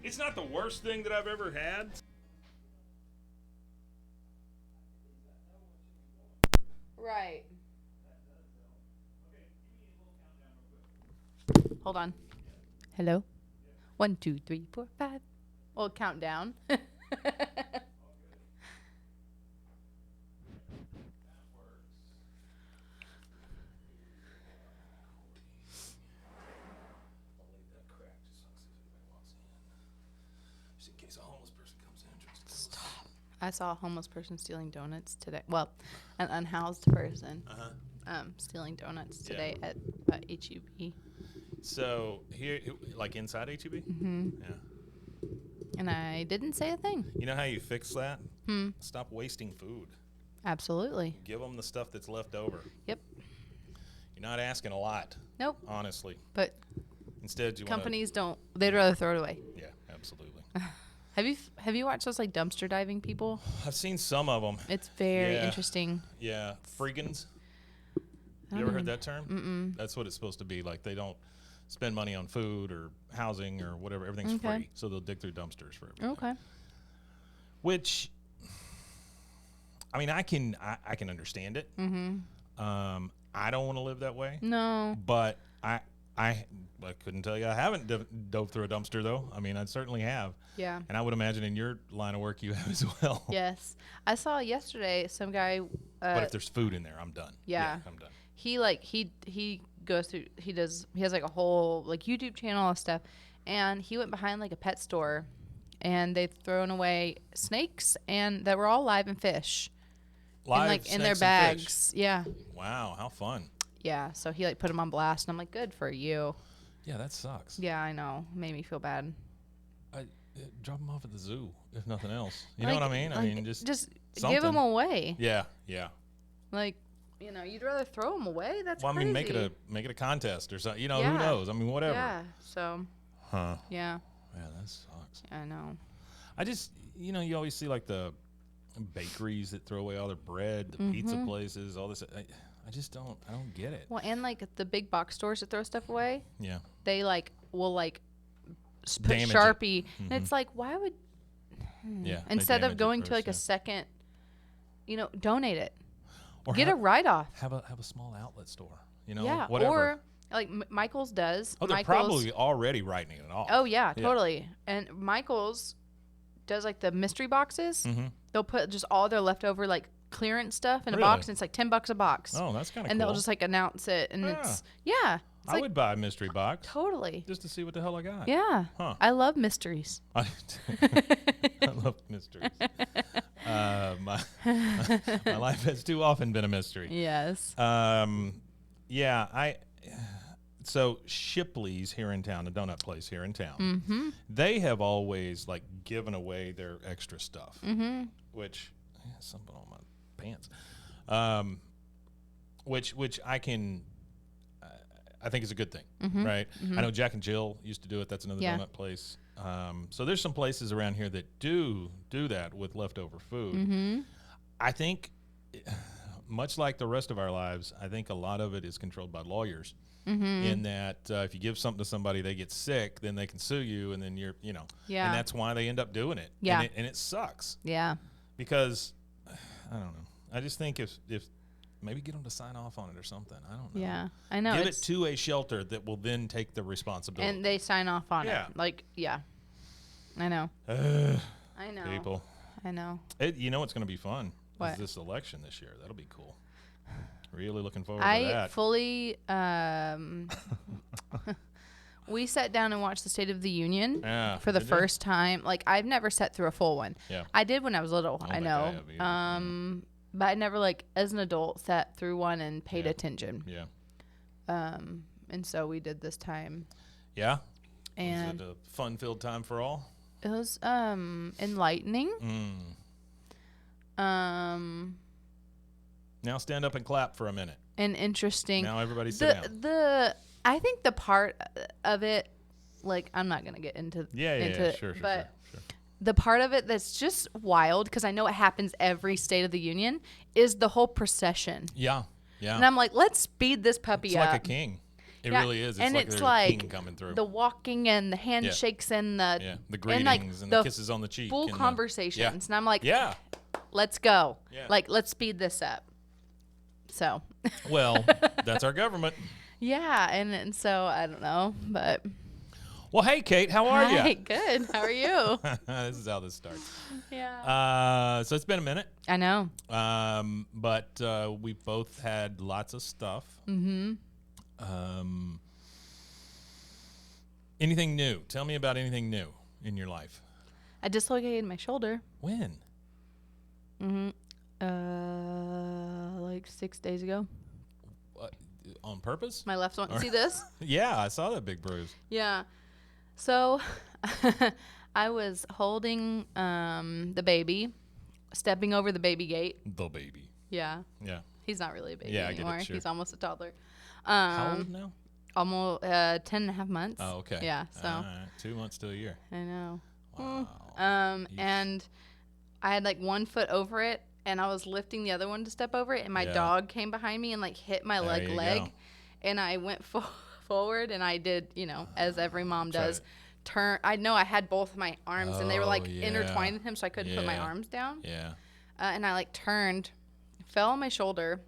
It's not the worst thing that I've ever had. Right. Hold on. Hello? 1, 2, 3, 4, 5. Well, count down. Stop. I saw a homeless person stealing donuts today. Well, an unhoused person stealing donuts today at HEB. So here, like inside HEB? Mm-hmm. Yeah. And I didn't say a thing. You know how you fix that? Stop wasting food. Absolutely. Give them the stuff that's left over. Yep. You're not asking a lot. Nope. Honestly. But instead, you companies don't. They'd rather throw it away. Yeah, absolutely. Have you watched those like dumpster diving people? I've seen some of them. It's very interesting. Yeah, freegans. You ever heard that term? Mm-mm. That's what it's supposed to be. Like they don't spend money on food or housing or whatever. Everything's free, so they'll dig through dumpsters for everything. Okay. Which, I mean, I can understand it. Mm-hmm. I don't want to live that way. No. But I couldn't tell you I haven't dove through a dumpster though. I mean, I certainly have. Yeah. And I would imagine in your line of work you have as well. Yes. I saw yesterday some guy. But if there's food in there, I'm done. Yeah. I'm done. He goes through. He has like a whole like YouTube channel and stuff, and he went behind like a pet store, and they've thrown away snakes and that were all live and fish. Live in their bags. Yeah. Wow, how fun. Yeah, so he like put them on blast, and I'm like, good for you. Yeah, that sucks. Yeah, I know. Made me feel bad. Drop them off at the zoo, if nothing else. You know what I mean? I mean, just give them away. Yeah. Like, you'd rather throw them away. That's well, crazy. I mean, make it a contest or something. Yeah. Who knows? I mean, whatever. Yeah. So. Huh. Yeah. Yeah, that sucks. I know. I just, you always see like the bakeries that throw away all their bread, the pizza places, all this. I just don't. I don't get it. Well, and like the big box stores that throw stuff away. Yeah. They will put Damage Sharpie, it. and it's like, why would? Yeah. Instead of going to like a second, donate it. Or get a write-off. Have a small outlet store. Yeah. Whatever. Or like Michael's does. Oh, they're probably already writing it off. Oh yeah, totally. And Michael's does like the mystery boxes. Mm-hmm. They'll put just all their leftover like clearance stuff in a box, and it's like $10 a box. Oh, that's kind of cool. And they'll just like announce it, and it's I would buy a mystery box. Totally. Just to see what the hell I got. Yeah. Huh. I love mysteries. I love mysteries. My life has too often been a mystery. Yes. So Shipley's here in town, a donut place here in town, they have always like given away their extra stuff, which something on my pants, which I think is a good thing, right? I know Jack and Jill used to do it. That's another donut place. So there's some places around here that do that with leftover food. I think, much like the rest of our lives, I think a lot of it is controlled by lawyers. In that if you give something to somebody, they get sick, then they can sue you, and then you're, and that's why they end up doing it. Yeah. And it sucks. Yeah. Because, I don't know. I just think if maybe get them to sign off on it or something. I don't know. Yeah, I know. Give it to a shelter that will then take the responsibility. And they sign off on it. Like, I know. I know. People. I know. You know what's going to be fun? What? Is this election this year. That'll be cool. Really looking forward to that. I fully, we sat down and watched the State of the Union for the first time. Like, I've never sat through a full one. Yeah. I did when I was little, I know. But I never, like, as an adult, sat through one and paid attention. Yeah. And so we did this time. Yeah? And was it a fun-filled time for all? It was enlightening. Now stand up and clap for a minute. And interesting. Now everybody sit down. I think the part of it, like, I'm not going to get into sure. The part of it that's just wild, because I know it happens every State of the Union, is the whole procession. Yeah. And I'm like, let's speed this puppy up. It's like a king. It really is. And it's like a king coming through. The walking and the handshakes and the greetings and the kisses on the cheek. Full conversations. And I'm like, let's go. Yeah. Like, let's speed this up. So. Well, that's our government. Yeah. And so, I don't know, but. Well, hey, Kate, how are you? Hey, good. How are you? This is how this starts. Yeah. So it's been a minute. I know. But we've both had lots of stuff. Mm-hmm. Anything new? Tell me about anything new in your life. I dislocated my shoulder. When? Like 6 days ago. On purpose? My left one. See this? Yeah, I saw that big bruise. Yeah. So I was holding the baby, stepping over the baby gate. The baby. Yeah. Yeah. He's not really a baby anymore. I get it, sure. He's almost a toddler. How old now? Almost 10 and a half months. Oh, okay. Yeah. So. All right. 2 months to a year. I know. Wow. And I had like 1 foot over it, and I was lifting the other one to step over it, and my dog came behind me and like hit my leg, go. and I went forward, and I did, as every mom does, turn. I know I had both my arms, and they were like intertwined with him, so I couldn't put my arms down. Yeah. And I like turned, fell on my shoulder,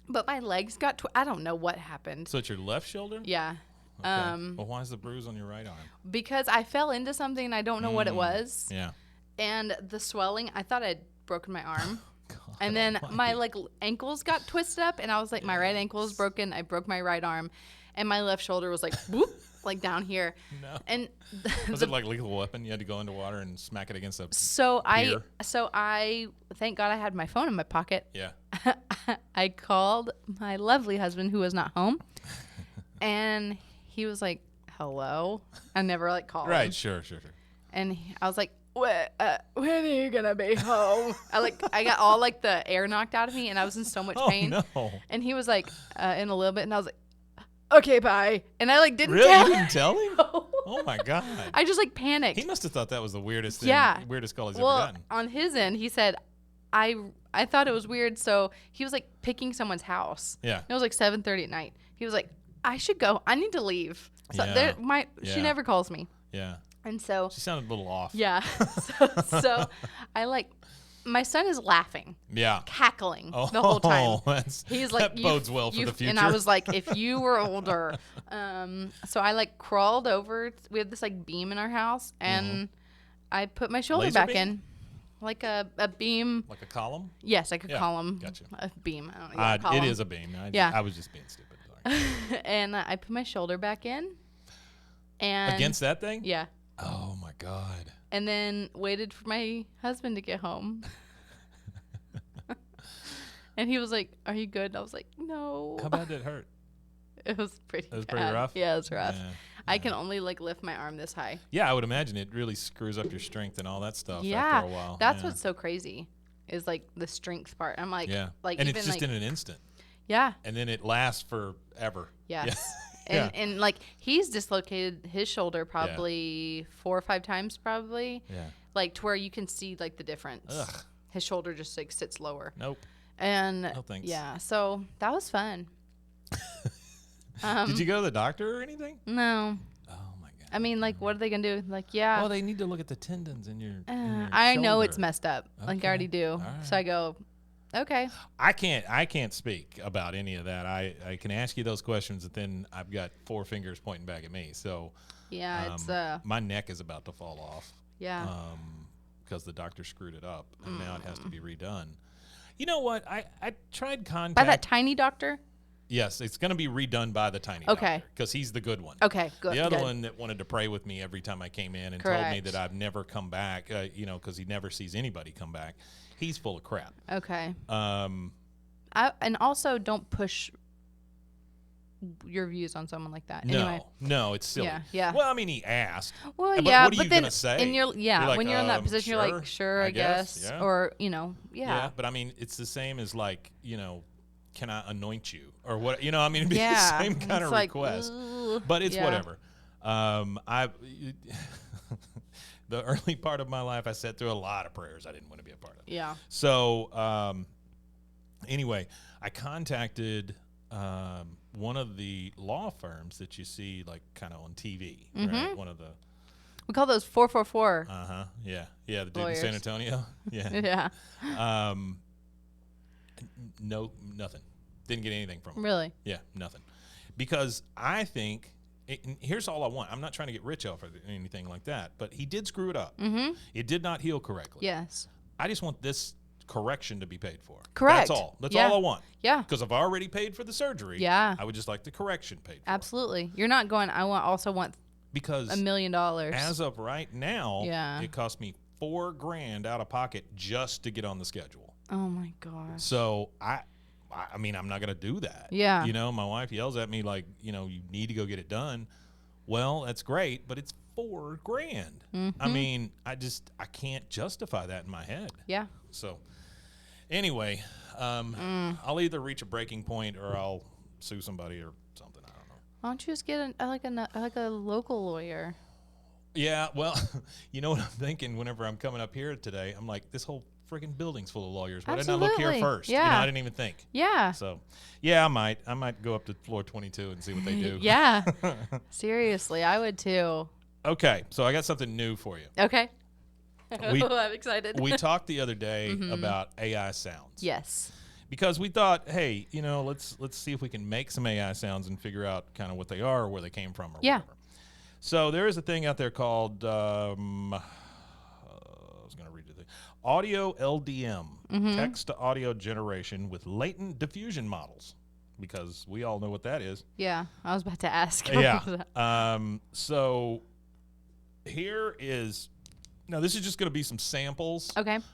but my legs got. I don't know what happened. So it's your left shoulder? Yeah. Okay. Well, why is the bruise on your right arm? Because I fell into something and I don't know what it was. Yeah. And the swelling, I thought I'd broken my arm. God and then almighty. my like ankles got twisted up, and I was like, my right ankle is broken. I broke my right arm, and my left shoulder was like, whoop, like down here. No. And was it like lethal weapon? You had to go into water and smack it against a so pier? I thank God I had my phone in my pocket. Yeah. I called my lovely husband, who was not home, and he was like, hello. I never like called him. Right. Sure. And I was like, when are you gonna be home? I got all like the air knocked out of me, and I was in so much pain. Oh, no. And he was like, in a little bit, and I was like, okay, bye. And I like didn't really? tell You didn't tell him? No. Oh my God. I just like panicked. He must have thought that was the weirdest thing. Yeah. Weirdest call he's well, ever gotten. on his end, he said, I thought it was weird, so he was like picking someone's house. Yeah. It was like 7:30 at night. He was like, I should go. I need to leave. So she never calls me. Yeah. And so She sounded a little off. yeah. so I like, my son is laughing. Yeah. Cackling the whole time. He's like, that bodes well for the future. And I was like, if you were older. So I like crawled over. We have this like beam in our house, and I put my shoulder Laser back beam? in. Like a beam. Like a column? Yes, like a column. Gotcha. A beam. I don't know. Column. It is a beam. I was just being stupid. Sorry. And I put my shoulder back in. And Against that thing? Yeah. Oh my God. And then waited for my husband to get home. And he was like, are you good? And I was like, no. How bad did it hurt? It was pretty It was bad. pretty rough? Yeah, it was rough. Yeah. I can only like lift my arm this high. Yeah, I would imagine it really screws up your strength and all that stuff Yeah. after a while. That's what's so crazy is like the strength part. I'm like, and even it's just like, in an instant. Yeah. And then it lasts forever. Yes. Yeah. And like he's dislocated his shoulder probably 4 or 5 times probably. Yeah. Like to where you can see like the difference. Ugh. His shoulder just like sits lower. Nope. And no thanks. Yeah, so that was fun. Did you go to the doctor or anything? No. Oh my God. I mean, like, what are they gonna do? Like, yeah. Well, they need to look at the tendons in your. I know shoulder. it's messed up. Like I already do. Right. So I go, okay. I can't speak about any of that. I can ask you those questions, and then I've got 4 fingers pointing back at me. So yeah, it's my neck is about to fall off. Yeah. Because the doctor screwed it up, and now it has to be redone. You know what? I tried contact. By that tiny doctor? Yes, it's going to be redone by the tiny doctor. Because he's the good one. Okay, good. The other one that wanted to pray with me every time I came in and told me that I've never come back, because he never sees anybody come back. He's full of crap. Okay. And also don't push your views on someone like that. Anyway. No, it's silly. Yeah. Well, I mean, he asked. Well, but yeah, what are you then gonna say? when you're like, when you're in that position, you're like, sure, I guess. Yeah. Or, Yeah, but I mean, it's the same as like, can I anoint you or what? I mean, it'd be the same kind of request. But it's whatever. The early part of my life, I sat through a lot of prayers I didn't want to be a part of. Yeah. So, anyway, I contacted one of the law firms that you see like kind of on TV, right? One of the we call those 444. Yeah, the dude Lawyers. in San Antonio. Yeah. Yeah. No, nothing. Didn't get anything from him. Really? Yeah, nothing. Because I think, and here's all I want. I'm not trying to get rich off of it or anything like that, but he did screw it up. It did not heal correctly. Yes. I just want this correction to be paid for. Correct. That's all. That's all I want. Yeah. Because I've already paid for the surgery. Yeah. I would just like the correction paid for. Absolutely. You're not going, also want because $1 million. As of right now, Yeah. it cost me $4,000 out of pocket just to get on the schedule. Oh my gosh. So I mean, I'm not going to do that. Yeah. You know, my wife yells at me like, you know, you need to go get it done. Well, that's great, but it's $4,000. I mean, I can't justify that in my head. Yeah. So anyway, I'll either reach a breaking point or I'll sue somebody or something. I don't know. Why don't you just get a local lawyer? Yeah, well, you know what I'm thinking whenever I'm coming up here today? I'm like, this whole freaking building's full of lawyers. Why didn't I look here first? Yeah. You know, I didn't even think. Yeah. So, yeah, I might go up to floor 22 and see what they do. Yeah. Seriously, I would too. Okay, so I got something new for you. Okay. I'm excited. We talked the other day about AI sounds. Yes. Because we thought, hey, you know, let's see if we can make some AI sounds and figure out kind of what they are or where they came from or whatever. So there is a thing out there called I was going to read the thing. Audio LDM, text to audio generation with latent diffusion models, because we all know what that is. Yeah, I was about to ask. Yeah. So here is, now this is just going to be some samples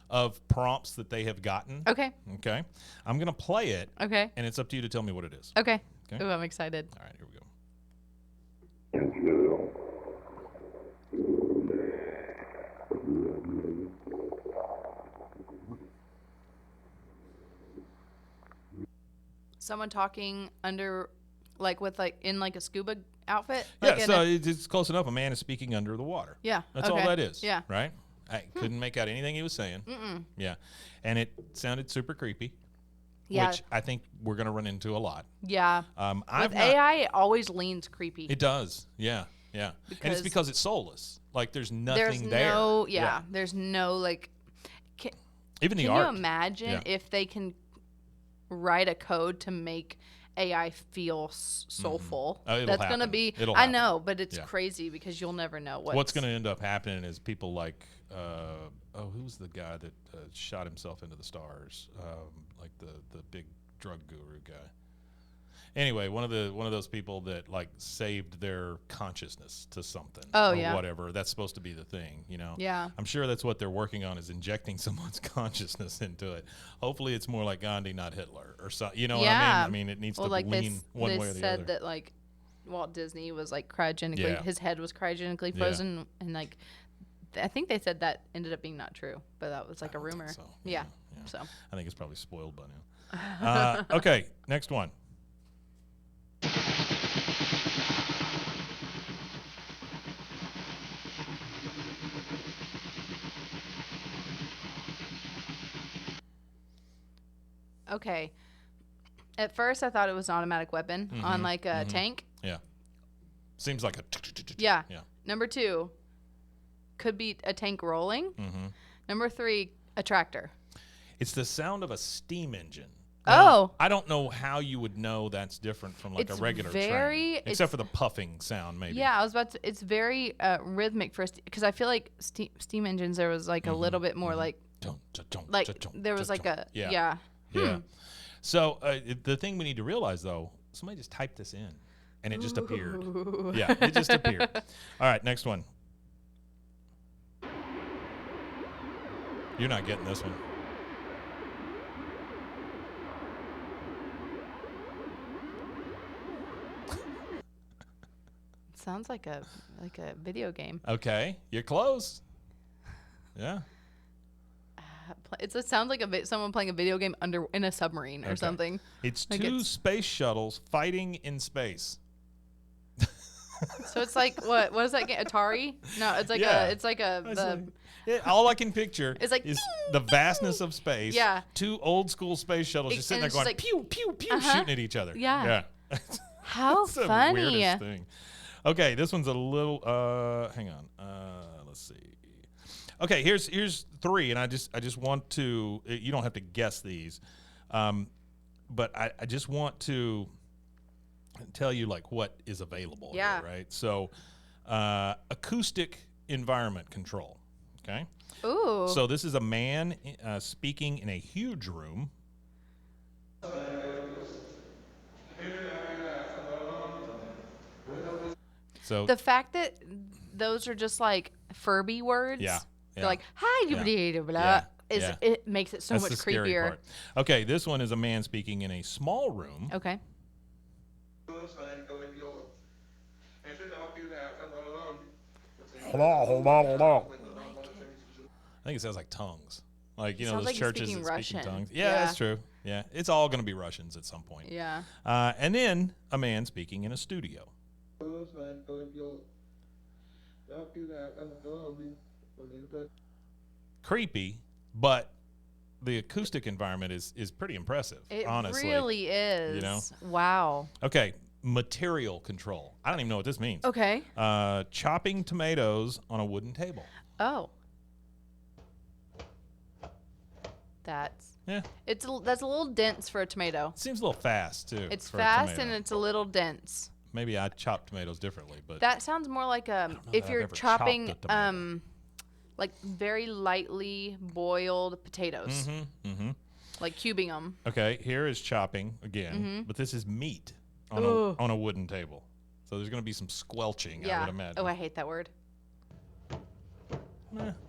of prompts that they have gotten. Okay. Okay. I'm going to play it. Okay. And it's up to you to tell me what it is. Okay. Okay. Ooh, I'm excited. All right, here we go. Someone talking under, in a scuba outfit? Yeah, so it's close enough. A man is speaking under the water. Yeah. That's all that is. Yeah. Right? I couldn't make out anything he was saying. Yeah. And it sounded super creepy. Yeah. Which I think we're going to run into a lot. Yeah. With AI, it always leans creepy. It does. Yeah. Yeah. And it's because it's soulless. Like there's nothing there. There's no even the art. Can you imagine if they can write a code to make AI feel soulful? That's going to be, it'll I happen. know, but it's crazy because you'll never know what's going to end up happening is people like, who's the guy that shot himself into the stars? Like the big drug guru guy. Anyway, one of those people that like saved their consciousness to something or whatever. That's supposed to be the thing, you know. Yeah. I'm sure that's what they're working on, is injecting someone's consciousness into it. Hopefully it's more like Gandhi, not Hitler or something. You know what I mean? I mean, it needs to lean one way or the other. They said that like Walt Disney was like cryogenically, his head was cryogenically frozen, and like I think they said that ended up being not true, but that was like a rumor. So. Yeah. So I think it's probably spoiled by now. Okay, next one. Okay. At first, I thought it was an automatic weapon on like a tank. Yeah. Seems like a. Yeah. Number 2, could be a tank rolling. Number 3, a tractor. It's the sound of a steam engine. Now, I don't know how you would know that's different from like a regular train, except for the puffing sound, maybe. Yeah, I was about to. It's very rhythmic because I feel like steam engines, there was like a little bit more like there was like a yeah. So the thing we need to realize though, somebody just typed this in, and it just appeared. Yeah, it just appeared. All right, next one. You're not getting this one. Sounds like a video game. Okay, you're close. Yeah. It sounds like someone playing a video game in a submarine or something. It's two space shuttles fighting in space. So it's like what is that game? Atari? No, it's like all I can picture it's like is the vastness of space. Yeah. 2 old school space shuttles just sitting there going like, pew pew pew, shooting at each other. Yeah. That's How funny. the weirdest thing. Okay, this one's a little. Hang on. Let's see. Okay, here's 3, and I just want to. You don't have to guess these, but I just want to tell you like what is available. Yeah. Here, right. So, acoustic environment control. Okay. Ooh. So this is a man speaking in a huge room. So the fact that those are just like Furby words. Yeah. They're like hi blah blah. It makes it so That's much the scary creepier. part. Okay, this one is a man speaking in a small room. Okay. I think it sounds like tongues. Like, you know, Sounds those like he's churches speaking that speak Russian. in tongues. Yeah, that's true. Yeah, it's all going to be Russians at some point. Yeah. And then a man speaking in a studio. Creepy, but the acoustic environment is pretty impressive, honestly. It really is. You know? Wow. Okay, material control. I don't even know what this means. Okay. Chopping tomatoes on a wooden table. Oh. That's that's a little dense for a tomato. It seems a little fast too. It's for a fast tomato. and it's a little dense. Maybe I chop tomatoes differently, but That sounds more like if I've you're ever chopped chopping a tomato. like very lightly boiled potatoes, like cubing them. Okay, here is chopping again, but this is meat on a wooden table. So there's going to be some squelching, I Yeah. would imagine. Oh, I hate that word.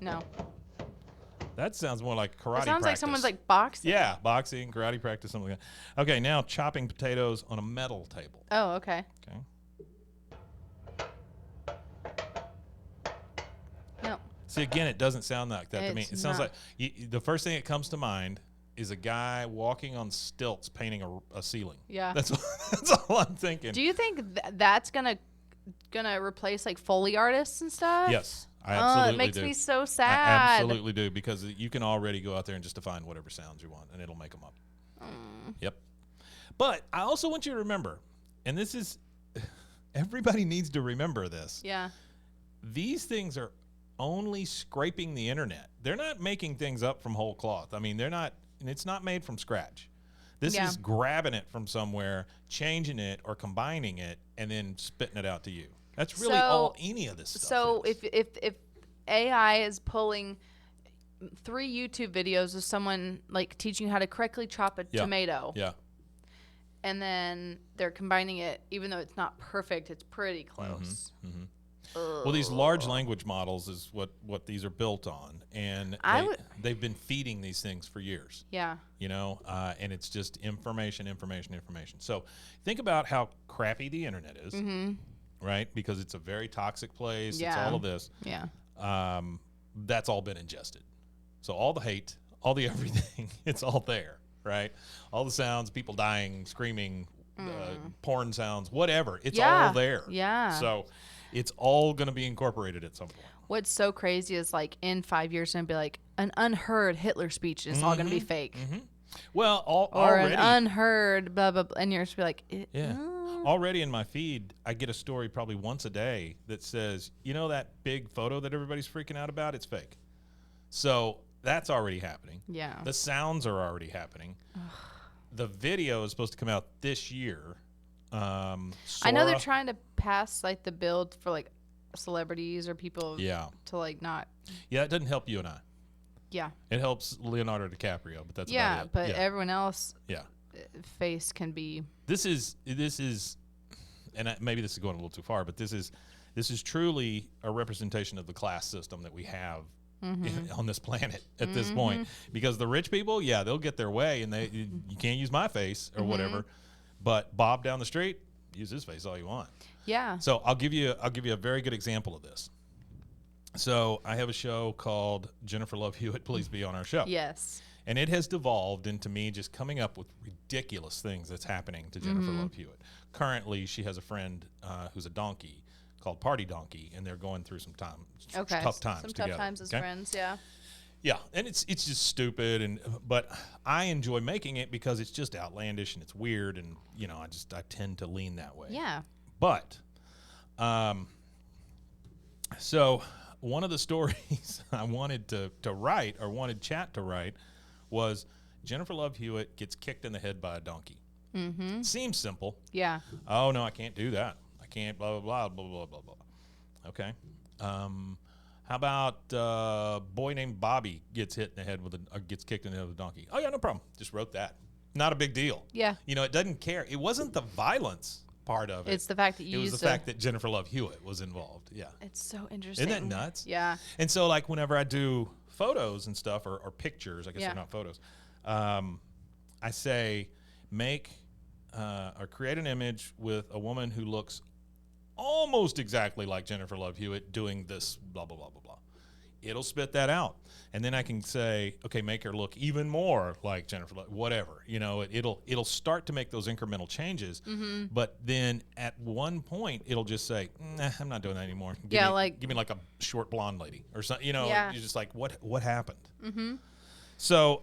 No. That sounds more like karate It sounds like practice. someone's like boxing. Yeah, boxing, karate practice, something like that. Okay, now chopping potatoes on a metal table. Oh, okay. Okay. No. See, again, it doesn't sound like that to me. It's It sounds not. like the first thing that comes to mind is a guy walking on stilts painting a ceiling. Yeah. That's all I'm thinking. Do you think that's gonna replace like Foley artists and stuff? Yes, I absolutely do. It makes me so I sad. absolutely do, because you can already go out there and just define whatever sounds you want, and it'll make them up. Yep. But I also want you to remember, and this is, everybody needs to remember this. Yeah. These things are only scraping the internet. They're not making things up from whole cloth. I mean, it's not made from scratch. This is grabbing it from somewhere, changing it or combining it, and then spitting it out to you. That's really all any of this stuff So is. if AI is pulling 3 YouTube videos of someone like teaching you how to correctly chop a tomato, Yeah. and then they're combining it, even though it's not perfect, it's pretty close. Well, these large language models is what these are built on, and they've been feeding these things for years. Yeah. You know, and it's just information. So think about how crappy the internet is, right? Because it's a very toxic place. Yeah. It's all of this. Yeah. That's all been ingested. So all the hate, all the everything, it's all there, right? All the sounds, people dying, screaming, porn sounds, whatever. It's all there. Yeah. So it's all going to be incorporated at some point. What's so crazy is like in 5 years, it's going to be like an unheard Hitler speech, and it's all going to be fake. Well, Or already. an unheard blah, blah, blah, and you're just be like, Already in my feed, I get a story probably once a day that says, you know that big photo that everybody's freaking out about? It's fake. So that's already happening. Yeah. The sounds are already happening. The video is supposed to come out this year. I know they're trying to pass like the bill for like celebrities or people to like not. Yeah, it doesn't help you and I. Yeah. It helps Leonardo DiCaprio, but that's yeah, about it. but everyone else Yeah. face can be. This is, and maybe this is going a little too far, but this is truly a representation of the class system that we have on this planet at this point. Because the rich people, they'll get their way, and you can't use my face or whatever, but Bob down the street, use his face all you want. Yeah. So I'll give you a very good example of this. So I have a show called Jennifer Love Hewitt, Please Be on Our Show. Yes. And it has devolved into me just coming up with ridiculous things that's happening to Jennifer Love Hewitt. Currently, she has a friend who's a donkey called Party Donkey, and they're going through some tough times some together. tough times as friends, yeah. Yeah, and it's just stupid, but I enjoy making it because it's just outlandish and it's weird, and I tend to lean that way. Yeah. But, so one of the stories I wanted to write, or wanted Chat to write, was Jennifer Love Hewitt gets kicked in the head by a donkey. Mm-hmm. Seems simple. Yeah. Oh no, I can't do that. I can't. Blah blah blah blah blah blah blah. Okay. How about boy named Bobby gets hit in the head gets kicked in the head with a donkey? Oh yeah, no problem. Just wrote that. Not a big deal. Yeah. It doesn't care. It wasn't the violence part of it. It's the fact that it was the fact that Jennifer Love Hewitt was involved. Yeah. It's so interesting. Isn't that nuts? Yeah. And so like whenever I do photos and stuff or pictures, I guess they're not photos. I say make or create an image with a woman who looks almost exactly like Jennifer Love Hewitt doing this blah, blah, blah, blah, blah. It'll spit that out. And then I can say, okay, make her look even more like Jennifer Love, whatever. It'll start to make those incremental changes. Mm-hmm. But then at one point, it'll just say, nah, I'm not doing that anymore. Give me like a short blonde lady or something. You're just like, what happened? Mm-hmm. So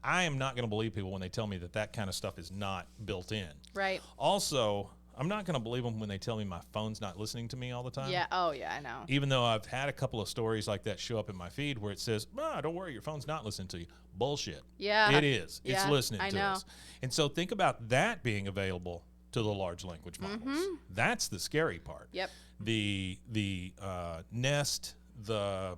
I am not going to believe people when they tell me that kind of stuff is not built in. Right. Also, I'm not going to believe them when they tell me my phone's not listening to me all the time. Yeah. Oh, yeah, I know. Even though I've had a couple of stories like that show up in my feed where it says, don't worry, your phone's not listening to you. Bullshit. Yeah. It is. Yeah, it's listening I to know. us. And so think about that being available to the large language models. Mm-hmm. That's the scary part. Yep. The Nest, the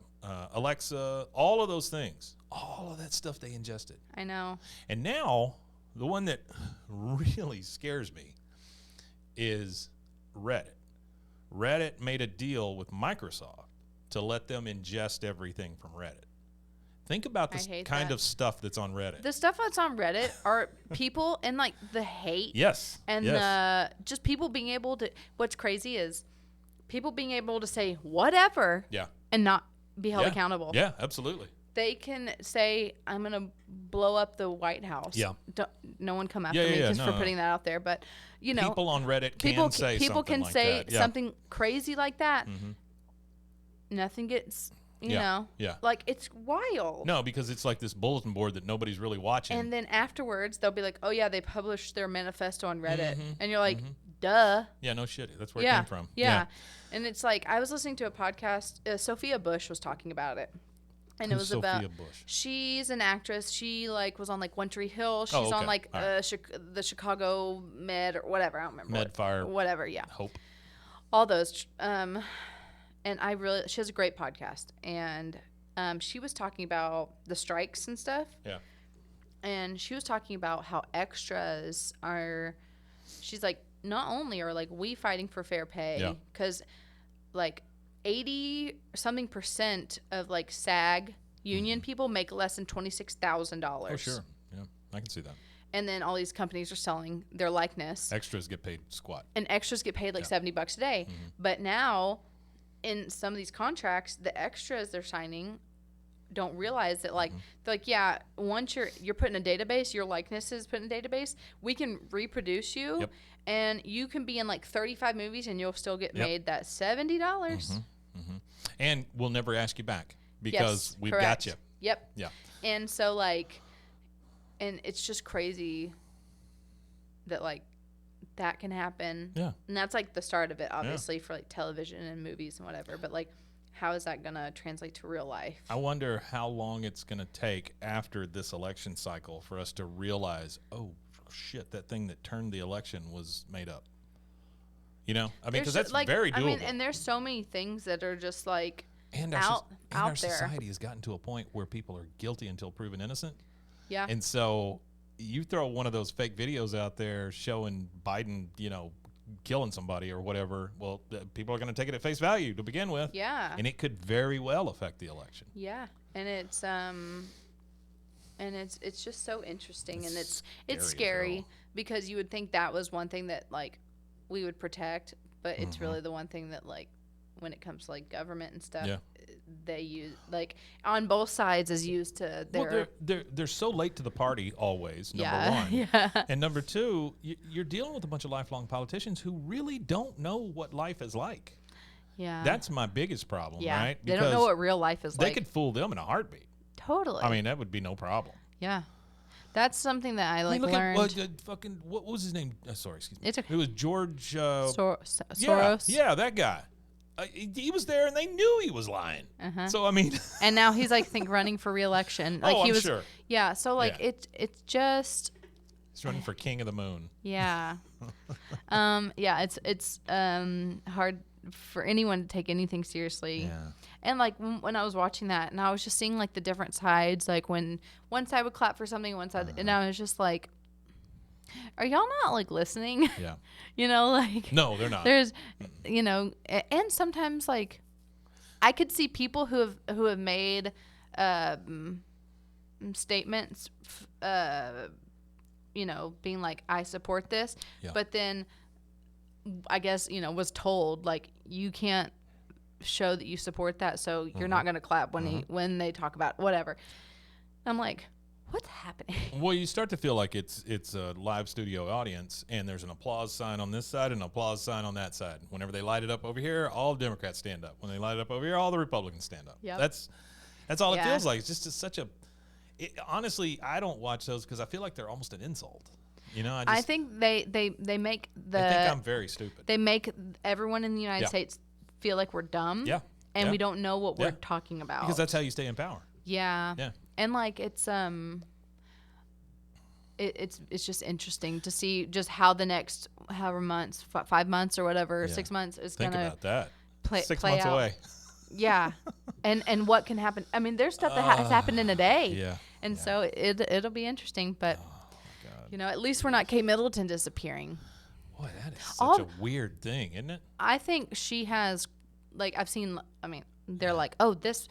Alexa, all of those things. All of that stuff they ingested. I know. And now, the one that really scares me is Reddit. Reddit made a deal with Microsoft to let them ingest everything from Reddit. Think about this kind of stuff that's on Reddit. The stuff that's on Reddit are people and like the hate. Yes. And just people being able to, what's crazy is people being able to say whatever and not be held accountable. Yeah, absolutely. They can say, I'm going to blow up the White House. Yeah. No one come after me for putting that out there. But, people on Reddit can say something crazy like that. Mm-hmm. Nothing gets, you know. Yeah. Like, it's wild. No, because it's like this bulletin board that nobody's really watching. And then afterwards, they'll be like, oh, yeah, they published their manifesto on Reddit. Mm-hmm. And you're like, duh. Yeah, no shit. That's where it came from. Yeah. And it's like, I was listening to a podcast. Sophia Bush was talking about it. And it was Sophia Bush? She's an actress. She was on One Tree Hill. She's on the Chicago Med or whatever. I don't remember. Medfire. Whatever. Yeah. Hope. All those. And she has a great podcast. And she was talking about the strikes and stuff. Yeah. And she was talking about how extras are. She's like, not only are we fighting for fair pay, because 80% of SAG union people make less than $26,000. Oh, sure. Yeah, I can see that. And then all these companies are selling their likeness. Extras get paid squat. And extras get paid $70 a day. Mm-hmm. But now, in some of these contracts, the extras they're signing don't realize that they're like, yeah, once you're put in a database, your likeness is put in a database, we can reproduce you. Yep. And you can be in 35 movies and you'll still get made that $70. Mm-hmm. Mm-hmm. And we'll never ask you back because we've got you. Yep. Yeah. And so and it's just crazy that that can happen. Yeah. And that's the start of it, obviously, for television and movies and whatever. But how is that going to translate to real life? I wonder how long it's going to take after this election cycle for us to realize, oh, shit, that thing that turned the election was made up. Because that's very doable. And there's so many things that are just and out our there. Society has gotten to a point where people are guilty until proven innocent. Yeah. And so you throw one of those fake videos out there showing Biden, killing somebody or whatever, well, people are going to take it at face value to begin with. Yeah. And it could very well affect the election. Yeah. And it's just so interesting, and it's scary because you would think that was one thing that we would protect, but it's really the one thing that when it comes to like government and stuff, Yeah. they use like on both sides is used to their. Well, they're so late to the party always. Number Yeah, one, yeah. and number two, you're dealing with a bunch of lifelong politicians who really don't know what life is like. Yeah. That's my biggest problem, Yeah. right? They don't know what real life is they like. could fool them in a heartbeat. Totally. I mean, that would be no problem. Yeah. That's something that I like look learned. at what was his name? Sorry, excuse me. It's okay. It was George Soros. Yeah, that guy. He was there, and they knew he was lying. So I mean, and now he's like running for re-election. Like I'm he was, sure. Yeah. So like it's just. He's running for king of the moon. Yeah. Yeah. It's hard for anyone to take anything seriously. Yeah. And like when I was watching that, and I was just seeing like the different sides, like when one side would clap for something, one side, and I was just like, are y'all not like listening? Yeah. You know, like no, they're not. There's, you know, and sometimes like I could see people who have made statements, you know, being like, I support this, but then I guess, you know, was told like you can't show that you support that, so you're not going to clap when they talk about whatever. I'm like, what's happening? Well, you start to feel like it's a live studio audience, and there's an applause sign on this side and an applause sign on that side. Whenever they light it up over here, all the Democrats stand up. When they light it up over here, all the Republicans stand up. Yep. That's all it feels like. It's just such a. Honestly, I don't watch those because I feel like they're almost an insult. You know, I think they make the. I think I'm very stupid. They make everyone in the United States feel like we're dumb. Yeah. And we don't know what we're talking about. Because that's how you stay in power. Yeah. Yeah. And like it's just interesting to see just how the next however months, 5 months or whatever, 6 months is Think gonna about that. play 6 play months out. away. Yeah. And what can happen? I mean, there's stuff that has happened in a day. Yeah. And so it'll be interesting, but you know, at least we're not Kate Middleton disappearing. Boy, that is such a weird thing, isn't it? I think she has, like, I've seen. I mean, they're like, oh, this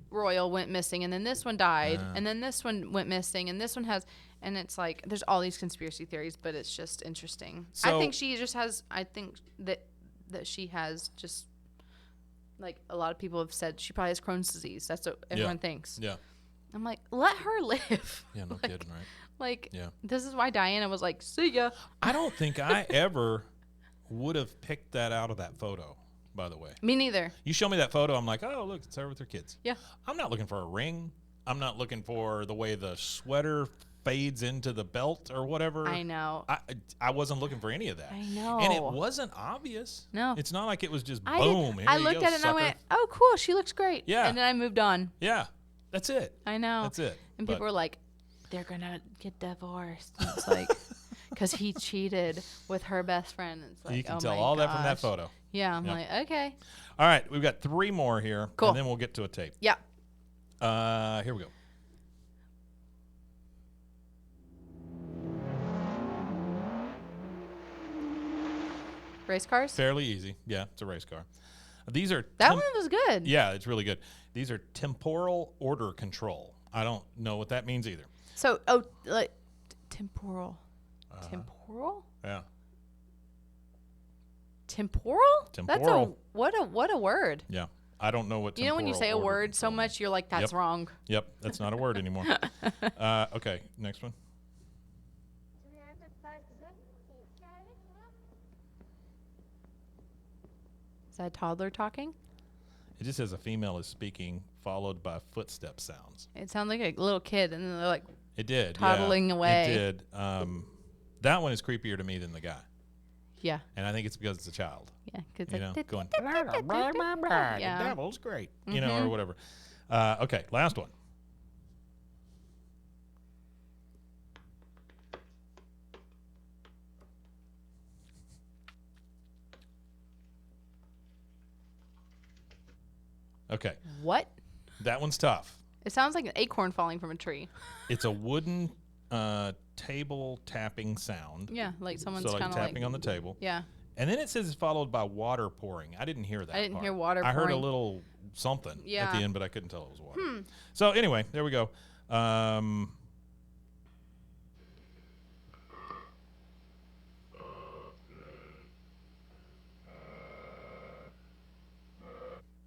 royal went missing, and then this one died, and then this one went missing, and this one has, and it's like there's all these conspiracy theories, but it's just interesting. So, I think she just has. I think that she has just, like a lot of people have said, she probably has Crohn's disease. That's what everyone thinks. Yeah. I'm like, let her live. Yeah, no kidding, right? Like, this is why Diana was like, see ya. I don't think I ever would have picked that out of that photo, by the way. Me neither. You show me that photo, I'm like, oh, look, it's her with her kids. Yeah. I'm not looking for a ring. I'm not looking for the way the sweater fades into the belt or whatever. I know. I wasn't looking for any of that. I know. And it wasn't obvious. No. It's not like it was just I boom. I looked at it and I went, oh, cool. She looks great. Yeah. And then I moved on. Yeah. That's it. I know. That's it. And people were like, they're going to get divorced. And it's like, because he cheated with her best friend. It's like, you can oh tell my all gosh. that from that photo. Yeah. I'm like, okay. All right. We've got 3 more here. Cool. And then we'll get to a tape. Yeah. Here we go. Race cars? Fairly easy. Yeah, it's a race car. These are That one was good. Yeah, it's really good. These are temporal order control. I don't know what that means either. So, like temporal. Temporal? Yeah. Temporal? Temporal. That's what a word. Yeah. I don't know what You know when you say a order word so control much, you're like, that's wrong. Yep, that's not a word anymore. Okay, next one. Is that a toddler talking? It just says a female is speaking, followed by footstep sounds. It sounds like a little kid, and then they're like, It did. toddling away. It did. That one is creepier to me than the guy. yeah, And I think it's because it's a child. yeah, because You know, going, Yeah. the devil's great, you know, or whatever. Okay, last one. Okay, What? that one's tough. It sounds like an acorn falling from a tree. It's a wooden table tapping sound. Yeah, like someone's So like kind of tapping like on the table. yeah. And then it says it's followed by water pouring. I didn't hear that. I didn't part. hear water I heard a pouring. little something at Yeah. the end, but I couldn't tell it was water. So anyway, there we go.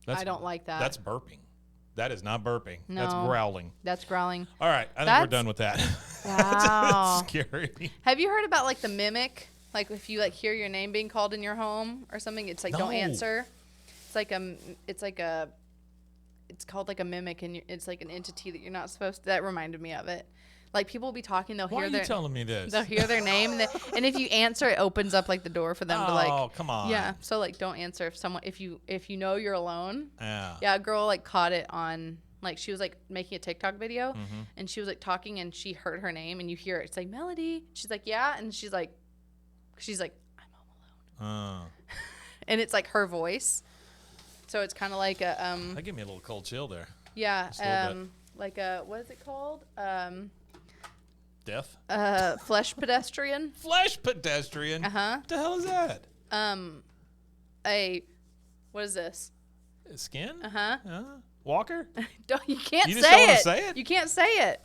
I don't like that. That's burping. That is not burping. No. That's growling. That's growling. All right. I think we're done with that. Wow. That's scary. Have you heard about like the mimic? Like if you like hear your name being called in your home or something, it's like don't answer. It's called like a mimic, and it's like an entity that you're not supposed to. That reminded me of it. Like people will be talking, Why are you telling me this? They'll hear their name, and if you answer, it opens up like the door for them to like. Oh, come on. Yeah, so like don't answer if you know you're alone. Yeah. Yeah, a girl like caught it on like she was like making a TikTok video, and she was like talking, and she heard her name, and you hear it. It's like Melody. She's like yeah, and she's like I'm home alone. And it's like her voice. So it's kind of like a That gave me a little cold chill there. Yeah, like a what is it called? Death? Flesh pedestrian. Flesh pedestrian? What the hell is that? What is this? Skin? Walker? You can't you say just don't it. want to say it? You can't say it.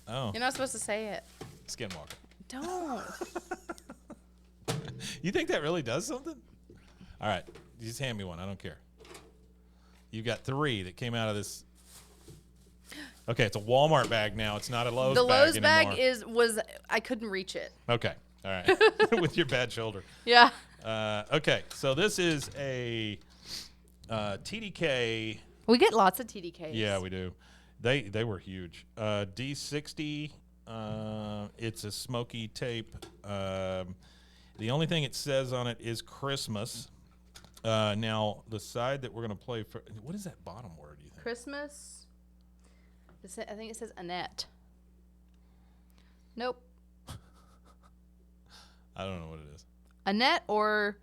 Oh. You're not supposed to say it. Skinwalker. Don't. You think that really does something? All right. Just hand me one. I don't care. You've got 3 that came out of this. Okay, it's a Walmart bag now. It's not a Lowe's bag anymore. The Lowe's bag was I couldn't reach it. Okay. All right. With your bad shoulder. Yeah. Okay, so this is a TDK. We get lots of TDKs. Yeah, we do. They were huge. D60. It's a smoky tape. The only thing it says on it is Christmas. Now the side that we're gonna play for. What is that bottom word? You think? Christmas. I think it says Annette. Nope. I don't know what it is. Annette or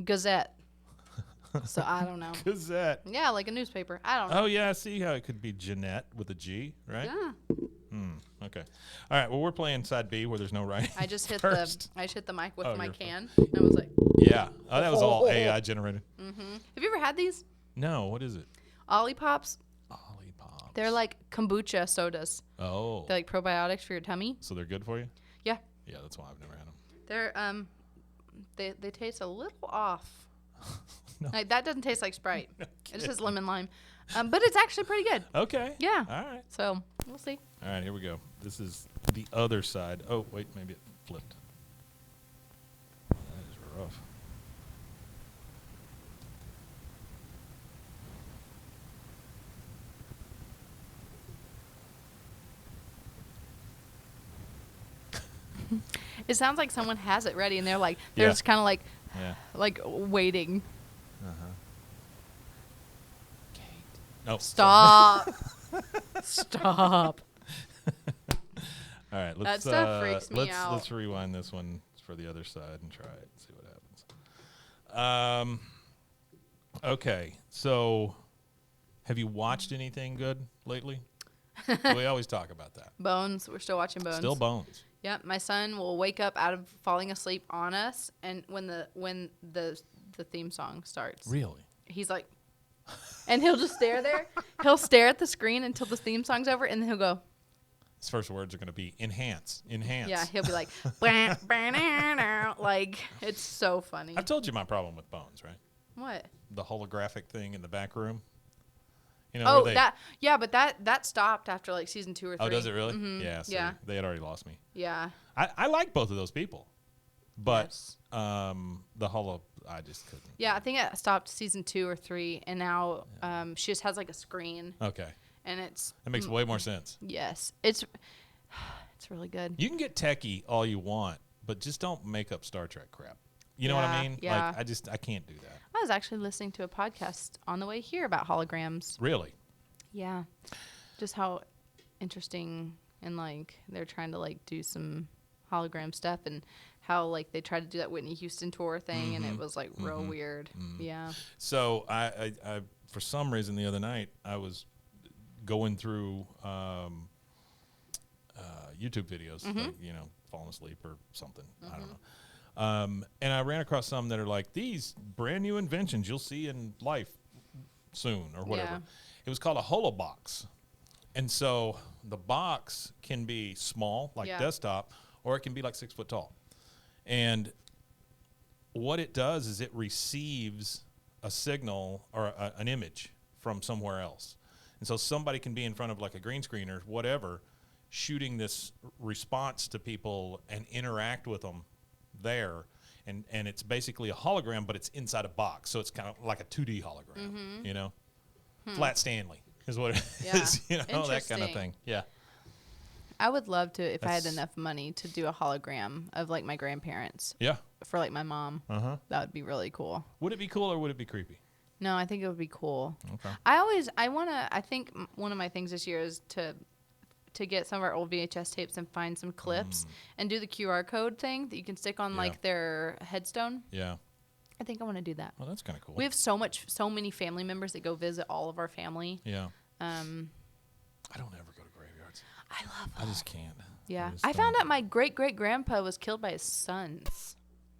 Gazette. So I don't know. Gazette. Yeah, like a newspaper. I don't know. Oh yeah, I see how it could be Jeanette with a G, right? Yeah. Okay. All right. Well, we're playing side B where there's no writing. I just hit first. the mic with my can, and I was like. Yeah. Oh, that was all AI generated. Have you ever had these? No. What is it? Ollipops. Ollipops. They're like kombucha sodas. Oh. They're like probiotics for your tummy. So they're good for you? Yeah. Yeah, that's why I've never had them. They're they taste a little off. No. Like that doesn't taste like Sprite. It just says lemon lime. But it's actually pretty good. Okay. Yeah. All right. So we'll see. All right, here we go. This is the other side. Oh, wait, maybe it flipped. That is rough. It sounds like someone has it ready and they're just kind of like waiting. Kate. No. Stop. Stop. All right, that stuff freaks me out. Let's rewind this one for the other side and try it and see what happens. Okay, so have you watched anything good lately? We always talk about that. Bones. We're still watching Bones. Still Bones. Yeah, my son will wake up out of falling asleep on us, and when the theme song starts, really, he's like, and he'll just stare there. He'll stare at the screen until the theme song's over, and then he'll go. His first words are going to be enhance. Yeah, he'll be like, bah, bah, nah, nah. Like it's so funny. I've told you my problem with Bones, right? What? The holographic thing in the back room. You know, but that stopped after like season 2 or 3. Oh, does it really? Mm-hmm. Yeah. So yeah. They had already lost me. Yeah. I like both of those people, but yes. the holo, I just couldn't. Yeah, I think it stopped season 2 or 3, and now she just has like a screen. Okay. And that makes way more sense. Yes, it's really good. You can get techie all you want, but just don't make up Star Trek crap. You know what I mean? Yeah. Like I can't do that. I was actually listening to a podcast on the way here about holograms. Really? Yeah. Just how interesting and like they're trying to like do some hologram stuff and how like they tried to do that Whitney Houston tour thing and it was like real weird. Yeah. So I for some reason the other night I was going through YouTube videos, like, you know, falling asleep or something. I don't know. And I ran across some that are like these brand new inventions you'll see in life soon or whatever. Yeah. It was called a holobox. And so the box can be small, like desktop, or it can be like 6 foot tall. And what it does is it receives a signal or an image from somewhere else. And so somebody can be in front of like a green screen or whatever, shooting this response to people and interact with them there. And it's basically a hologram, but it's inside a box. So it's kind of like a 2D hologram, you know? Flat Stanley is what it is, you know, that kind of thing. Yeah. I would love to, if I had enough money, to do a hologram of like my grandparents. Yeah. For like my mom. That would be really cool. Would it be cool or would it be creepy? No, I think it would be cool. Okay. I think one of my things this year is to get some of our old VHS tapes and find some clips and do the QR code thing that you can stick on like their headstone. Yeah. I think I want to do that. Well, that's kind of cool. We have so many family members that go visit all of our family. Yeah. I don't ever go to graveyards. I love them. I just can't. Yeah. I found out my great-great-grandpa was killed by his sons.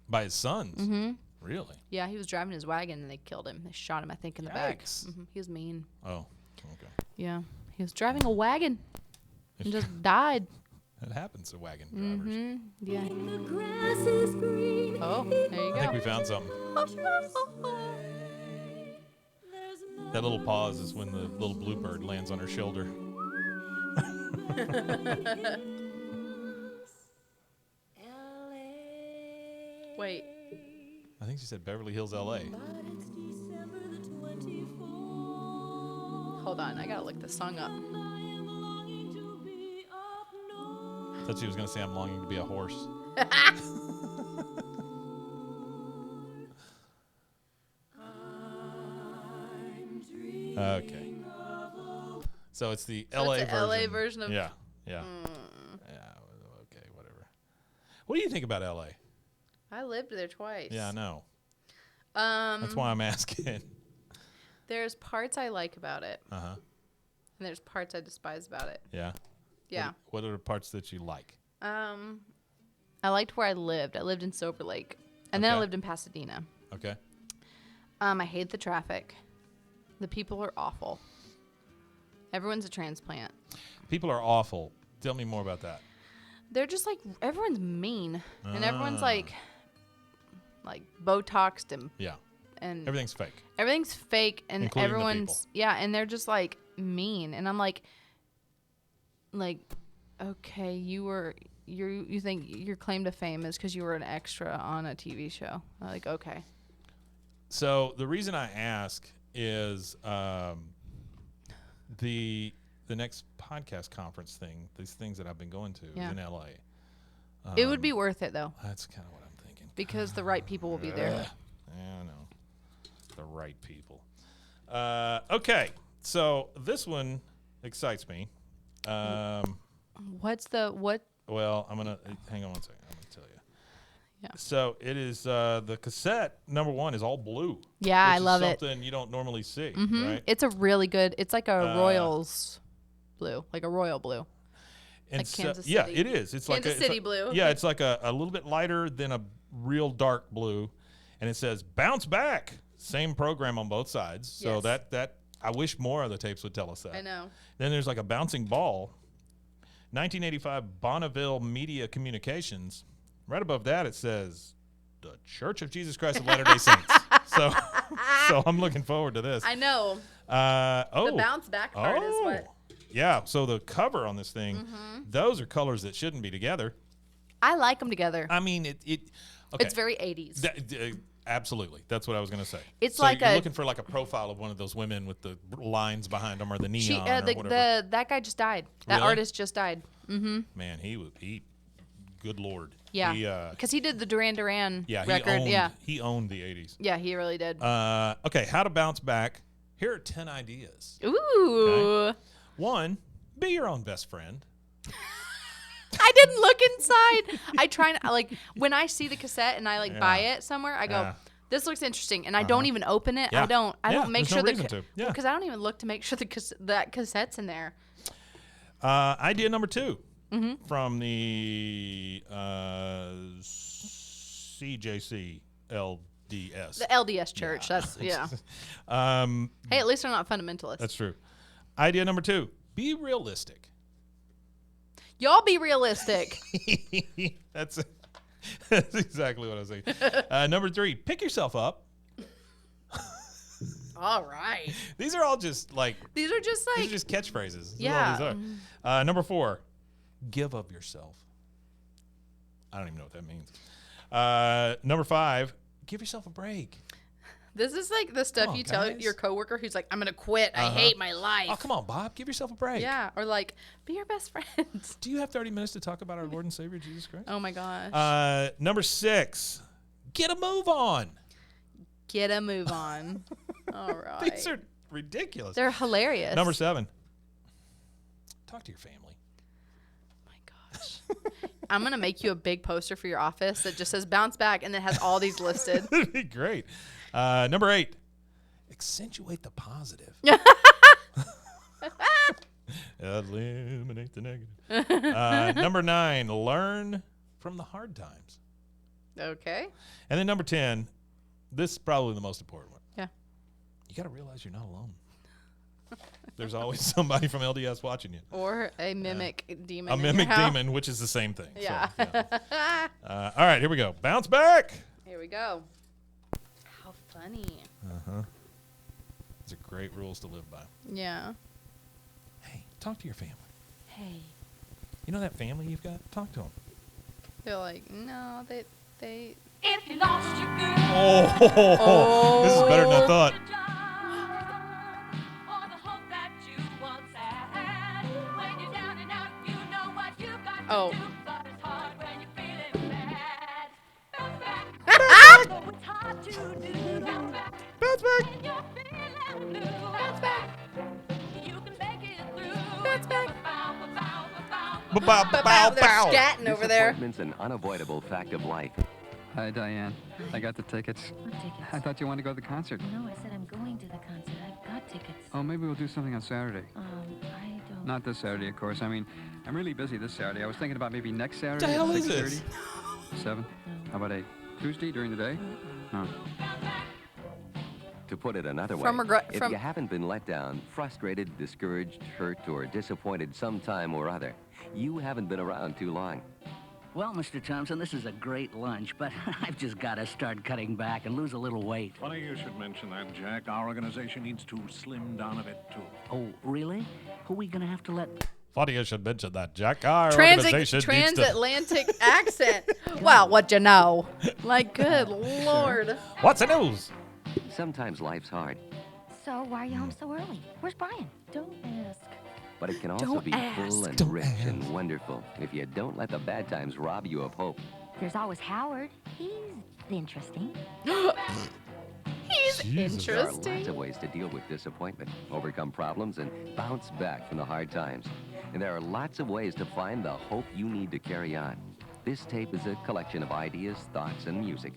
By his sons? Mm-hmm. Really? Yeah, he was driving his wagon and they killed him. They shot him, I think, in the back. He was mean. Oh, okay. Yeah. He was driving a wagon and just died. It happens to wagon drivers. Yeah. Oh, there you go. I think we found something. That little pause is when the little bluebird lands on her shoulder. Wait. I think she said Beverly Hills, L.A. Hold on, I gotta look this song up. I thought she was going to say I'm longing to be a horse. Okay. So it's the LA it's version. LA version of Yeah. Yeah. Yeah. Okay, whatever. What do you think about LA? I lived there twice. Yeah, I know. That's why I'm asking. There's parts I like about it. Uh-huh. And there's parts I despise about it. Yeah. Yeah. What are the parts that you like? I liked where I lived. I lived in Silver Lake. And then I lived in Pasadena. Okay. I hate the traffic. The people are awful. Everyone's a transplant. People are awful. Tell me more about that. They're just like, everyone's mean. And everyone's like Botoxed and Everything's fake. Everything's fake and Including everyone's and they're just like mean. And I'm like, okay, you think your claim to fame is because you were an extra on a TV show. I'm like, okay. So the reason I ask is the next podcast conference thing, these things that I've been going to is in LA. It would be worth it though. That's kind of what I'm thinking. Because the right people will be there. Yeah, I know. The right people. Okay, so this one excites me. What? Well, I'm gonna hang on one second. I'm gonna tell you. Yeah. So it is the cassette number one is all blue. Yeah, I love it. Something you don't normally see, right? It's a really good. It's like a Royals blue, like a royal blue. And like Kansas yeah, City. it is. It's Kansas like City blue. Yeah, it's like a little bit lighter than a real dark blue, and it says "Bounce Back." Same program on both sides. So that I wish more of the tapes would tell us that. I know. Then there's like a bouncing ball. 1985 Bonneville Media Communications. Right above that it says the Church of Jesus Christ of Latter-day Saints. So I'm looking forward to this. I know. The bounce back part is what. Yeah, so the cover on this thing, those are colors that shouldn't be together. I like them together. I mean, okay. It's very 80s. Absolutely. That's what I was going to say. It's so like you're looking for like a profile of one of the women with the lines behind them or the neon or whatever. That guy just died. That artist just died. Mm-hmm. Man, he good Lord. Yeah. Because he did the Duran Duran record. He owned the 80s. Yeah, he really did. Okay, how to bounce back. Here are 10 ideas. Ooh. Okay? 1, be your own best friend. I didn't look inside. I try and like when I see the cassette and I buy it somewhere, I go, this looks interesting, and I don't even open it. Yeah. I don't make sure because I don't even look to make sure that cassette's in there. Idea number 2 from the CJC LDS. The LDS church. That's hey, at least they're not fundamentalists. That's true. Idea number 2: be realistic. Y'all be realistic. That's exactly what I was saying. Number 3: pick yourself up. All right. These are all just like these are just catchphrases. This yeah. is all these are. Number 4, give of yourself. I don't even know what that means. Number 5, give yourself a break. This is like the stuff you tell your coworker who's like, I'm going to quit. I hate my life. Oh, come on, Bob. Give yourself a break. Yeah. Or like, be your best friend. Do you have 30 minutes to talk about our Lord and Savior, Jesus Christ? Oh, my gosh. Number 6, get a move on. Get a move on. All right. These are ridiculous. They're hilarious. Number 7, talk to your family. I'm going to make you a big poster for your office that just says bounce back and then has all these listed. That'd be great. Number 8, accentuate the positive. Eliminate the negative. Number 9, learn from the hard times. Okay. And then number 10, this is probably the most important one. Yeah. You got to realize you're not alone. There's always somebody from LDS watching you. Or a mimic demon. A mimic demon, which is the same thing. Yeah. So, yeah. All right, here we go. Bounce back. Here we go. How funny. Uh-huh. These are great rules to live by. Yeah. Hey, talk to your family. Hey. You know that family you've got? Talk to them. They're like, no, they. If you lost your girl. Oh. This is better than I thought. Oh. Bounce back. They're scatting over there. Disappointment's an unavoidable fact of life. Hi, Diane. I got the tickets. What tickets? I thought you wanted to go to the concert. No, I said I'm going to the concert. I've got tickets. Oh, maybe we'll do something on Saturday. I don't... Not this Saturday, of course. I mean, I'm really busy this Saturday. I was thinking about maybe next Saturday What the hell at is 6:30. this? 7? No. How about 8? Tuesday during the day? No. To put it another way, if you haven't been let down, frustrated, discouraged, hurt, or disappointed sometime or other, you haven't been around too long. Well, Mr. Thompson, this is a great lunch, but I've just got to start cutting back and lose a little weight. Funny you should mention that, Jack. Our organization needs to slim down a bit, too. Oh, really? Who are we going to have to let... Funny you should mention that, Jack. Our organization needs to... Transatlantic accent. Well, what you know? Like, good Lord. What's the news? Sometimes life's hard, So, why are you home so early? Where's Brian? Don't ask. but it can also Don't be full ask. and Don't rich ask. and wonderful if you don't let the bad times rob you of hope. There's always Howard. He's interesting. He's Jesus. There are lots interesting. of ways to deal with disappointment, overcome problems, and bounce back from the hard times. And there are lots of ways to find the hope you need to carry on. This tape is a collection of ideas, thoughts, and music.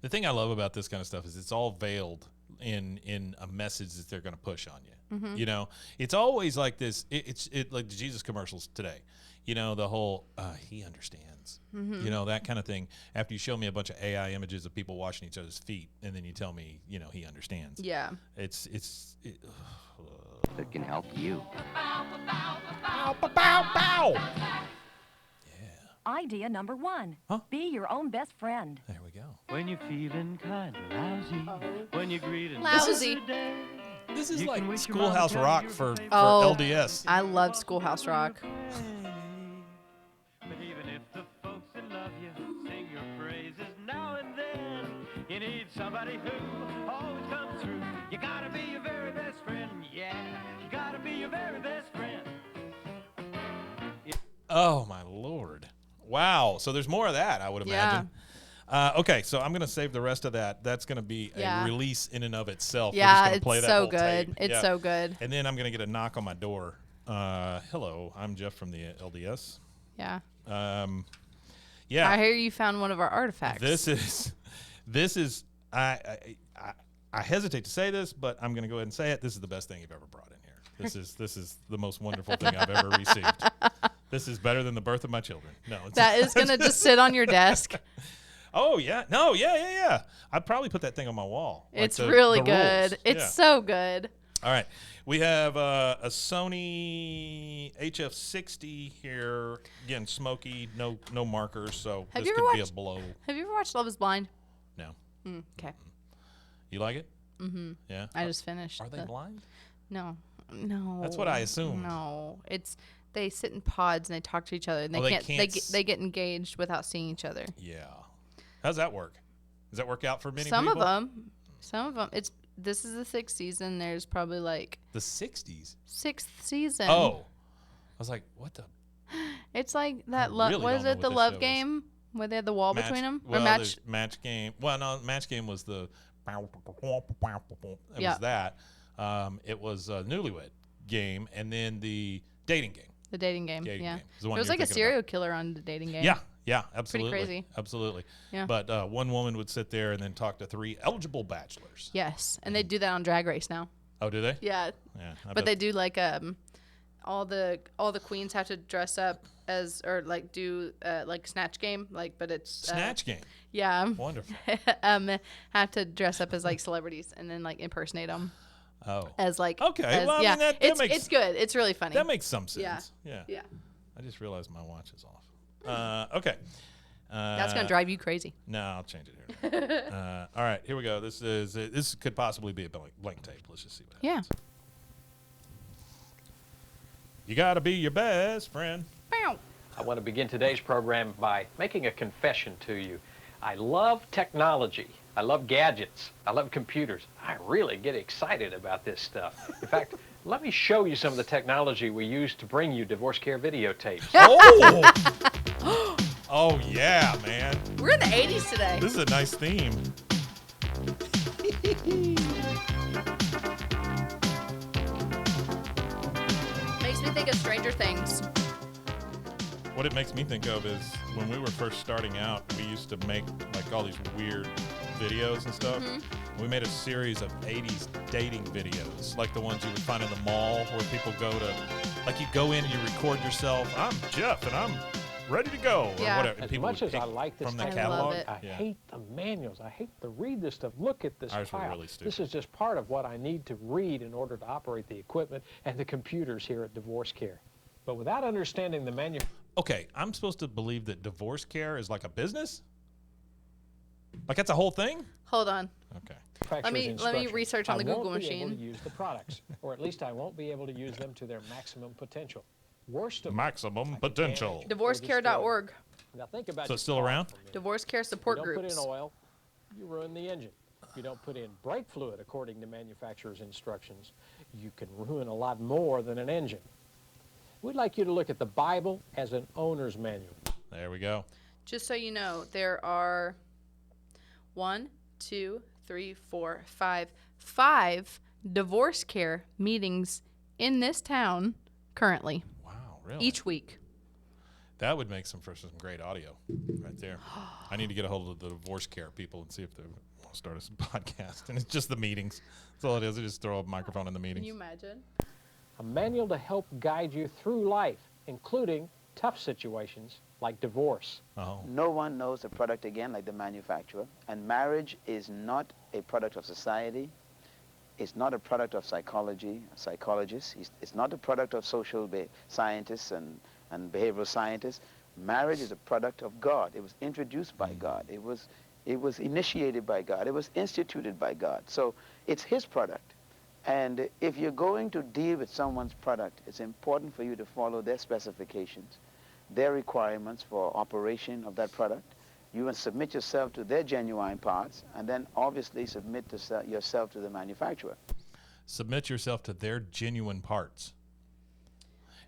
The thing I love about this kind of stuff is it's all veiled in a message that they're going to push on you. Mm-hmm. You know, it's always like this. It's like the Jesus commercials today. You know, the whole he understands. Mm-hmm. You know, that kind of thing. After you show me a bunch of AI images of people washing each other's feet, and then you tell me, you know, he understands. Yeah. It, That can help you. bow, bow, bow, bow. Idea number 1. Huh? Be your own best friend. There we go. When you're feeling kind of lousy, when you're greeting Lousy. This is You like can wish your Schoolhouse mom Rock down for your Oh. LDS. I love Schoolhouse Rock. But even if the folks that love you sing your praises now and then, you need somebody who always comes through. You gotta be your very best friend, yeah. You gotta be your very best friend. Oh, my Lord. Wow. So there's more of that, I would imagine. Okay, so I'm going to save the rest of that. That's going to be a release in and of itself. We're just Yeah, gonna it's play that so whole good. tape. It's Yeah. so good. And then I'm going to get a knock on my door. Hello, I'm Jeff from the LDS. Yeah. Yeah. I hear you found one of our artifacts. This is I hesitate to say this, but I'm going to go ahead and say it. This is the best thing you've ever brought in here. This is the most wonderful thing I've ever received. This is better than the birth of my children. No, it's that is going to just sit on your desk. Oh, yeah. No, yeah. I'd probably put that thing on my wall. Like It's really the good. rules. It's Yeah. so good. All right. We have a Sony HF60 here. Again, smoky, no markers, so Have this you could ever be a watched- blow. Have you ever watched Love is Blind? No. Okay. You like it? Mm-hmm. Yeah. I just finished. Are they blind? No. That's what I assumed. No. They sit in pods and they talk to each other and they get engaged without seeing each other. Yeah. How's that work? Does that work out for many Some people? Some of them. This is the 6th season. There's probably like the 60s. 6th season. Oh. I was like, what the? It's like that. Really what is it? The love game where they had the wall between them. Well, or match game. Well, no, match game was the. It Yeah. was that. It was a newlywed game, and then the dating game. The dating game. Dating Yeah. game is the one There was you're like a thinking serial about. killer on the dating game. Yeah, absolutely. crazy. Absolutely. Yeah. But one woman would sit there and then talk to 3 eligible bachelors. Yes, and they do that on Drag Race now. Oh, do they? Yeah. Yeah. But they do like all the queens have to dress up as or like do like Snatch Game, like, but it's Snatch game. Yeah. Wonderful. Have to dress up as like celebrities and then like impersonate them. Oh. As like Okay. Well, I mean, that makes it's good. It's really funny. That makes some sense. Yeah. Yeah. I just realized my watch is off. Okay. That's gonna drive you crazy. No, I'll change it here. All right, here we go. This could possibly be a blank tape. Let's just see what happens. Yeah. You gotta be your best friend. Bow. I want to begin today's program by making a confession to you. I love technology. I love gadgets. I love computers. I really get excited about this stuff. In fact, let me show you some of the technology we use to bring you divorce care videotapes. Oh! Oh, yeah, man. We're in the 80s today. This is a nice theme. Makes me think of Stranger Things. What it makes me think of is when we were first starting out, we used to make like all these weird videos and stuff. Mm-hmm. We made a series of 80s dating videos, like the ones you would find in the mall where people go to, like you go in and you record yourself. I'm Jeff and I'm ready to go, or whatever. And As people much would as I pick like this from the stuff, catalog. it. I hate the manuals. I hate to read this stuff. Look at this Ours were file. really stupid. This is just part of what I need to read in order to operate the equipment and the computers here at Divorce Care. But without understanding the Okay, I'm supposed to believe that divorce care is like a business? Like that's a whole thing? Hold on. Okay. Let me instructions, research on the Google I won't be able machine. to use the products, or at least I won't be able to use them to their maximum potential. Worst of Maximum potential. Divorcecare.org. Now think about So your it's still car around? for a minute. Divorce care You support don't groups. put in oil, you ruin the engine. If you don't put in brake fluid according to manufacturer's instructions, you can ruin a lot more than an engine. We'd like you to look at the Bible as an owner's manual. There we go. Just so you know, there are 5 divorce care meetings in this town currently. Wow, really? Each week. That would make for some great audio right there. I need to get a hold of the divorce care people and see if they want to start us a podcast. And it's just the meetings. That's all it is. They just throw a microphone in the meetings. Can you imagine? A manual to help guide you through life, including tough situations like divorce. Oh. No one knows the product again like the manufacturer. And marriage is not a product of society. It's not a product of psychologists. It's not a product of social scientists and behavioral scientists. Marriage is a product of God. It was introduced by God. It was initiated by God. It was instituted by God. So it's his product. And if you're going to deal with someone's product, it's important for you to follow their specifications, their requirements for operation of that product. You must submit yourself to their genuine parts, and then obviously submit yourself to the manufacturer. Submit yourself to their genuine parts.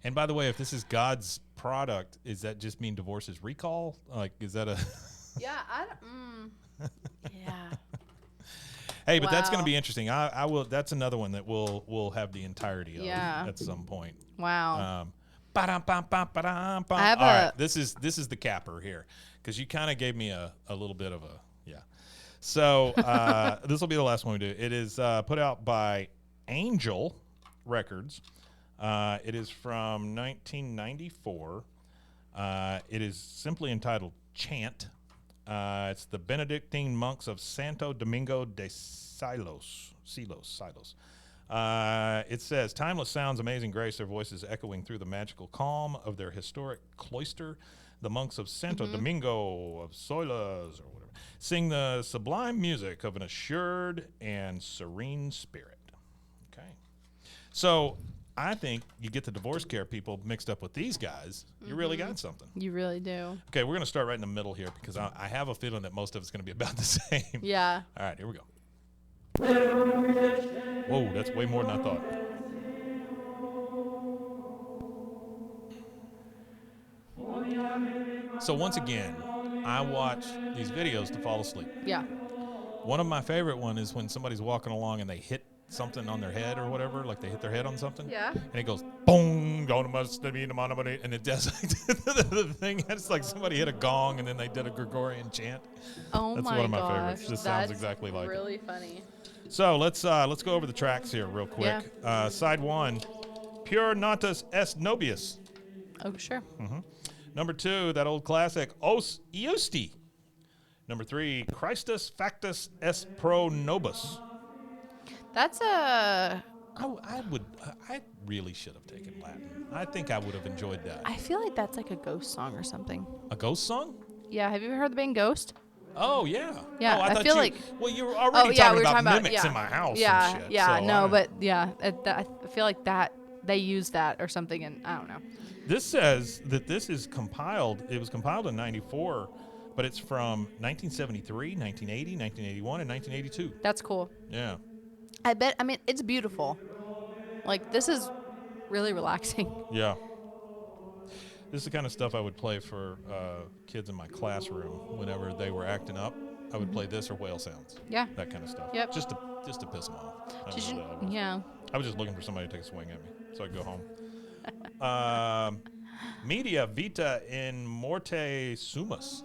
And by the way, if this is God's product, does that just mean divorce is recall? Like, is that a... Yeah, yeah. Hey, but that's going to Wow. be interesting. I will. That's another one that we'll have the entirety of at some point. Wow. Ba-dum-bum-bum-ba-dum-bum. I have All a- right, this is the capper here, because you kind of gave me a little bit of a So this will be the last one we do. It is put out by Angel Records. It is from 1994. It is simply entitled Chant. It's the Benedictine monks of Santo Domingo de Silos. It says, timeless sounds, amazing grace, their voices echoing through the magical calm of their historic cloister. the monks of Santo Domingo of Soilas or whatever sing the sublime music of an assured and serene spirit. Okay. So I think you get the divorce care people mixed up with these guys, you really got something. You really do. Okay, we're going to start right in the middle here because I have a feeling that most of it's going to be about the same. Yeah. All right, here we go. Whoa, that's way more than I thought. So once again, I watch these videos to fall asleep. Yeah. One of my favorite one is when somebody's walking along and they hit something on their head or whatever, like they hit their head on something. Yeah. And it goes, boom, and it does like the thing. It's like somebody hit a gong and then they did a Gregorian chant. Oh That's my one of my gosh. favorites. Just sounds exactly like really it. funny. So let's go over the tracks here real quick. Yeah. Side 1, Pure Natus est Nobius. Oh, sure. Number 2, that old classic, Os Iusti. Number 3, Christus Factus est pro nobis. That's a... I really should have taken Latin. I think I would have enjoyed that. I feel like that's like a ghost song or something. A ghost song? Yeah, have you ever heard the band Ghost? Oh, yeah. Yeah, oh, I thought feel you, like... Well, you were already talking about mimics yeah. in my house yeah, and shit. Yeah, so no, but yeah, I feel like that they use that or something, and I don't know. This says that this is compiled. It was compiled in 94, but it's from 1973, 1980, 1981, and 1982. That's cool. Yeah. I mean, it's beautiful. Like, this is really relaxing. Yeah. This is the kind of stuff I would play for kids in my classroom whenever they were acting up. I would play this or whale sounds. Yeah. That kind of stuff. Yep. Just to piss them off. Yeah. I was just looking for somebody to take a swing at me so I could go home. Media vita in morte sumus.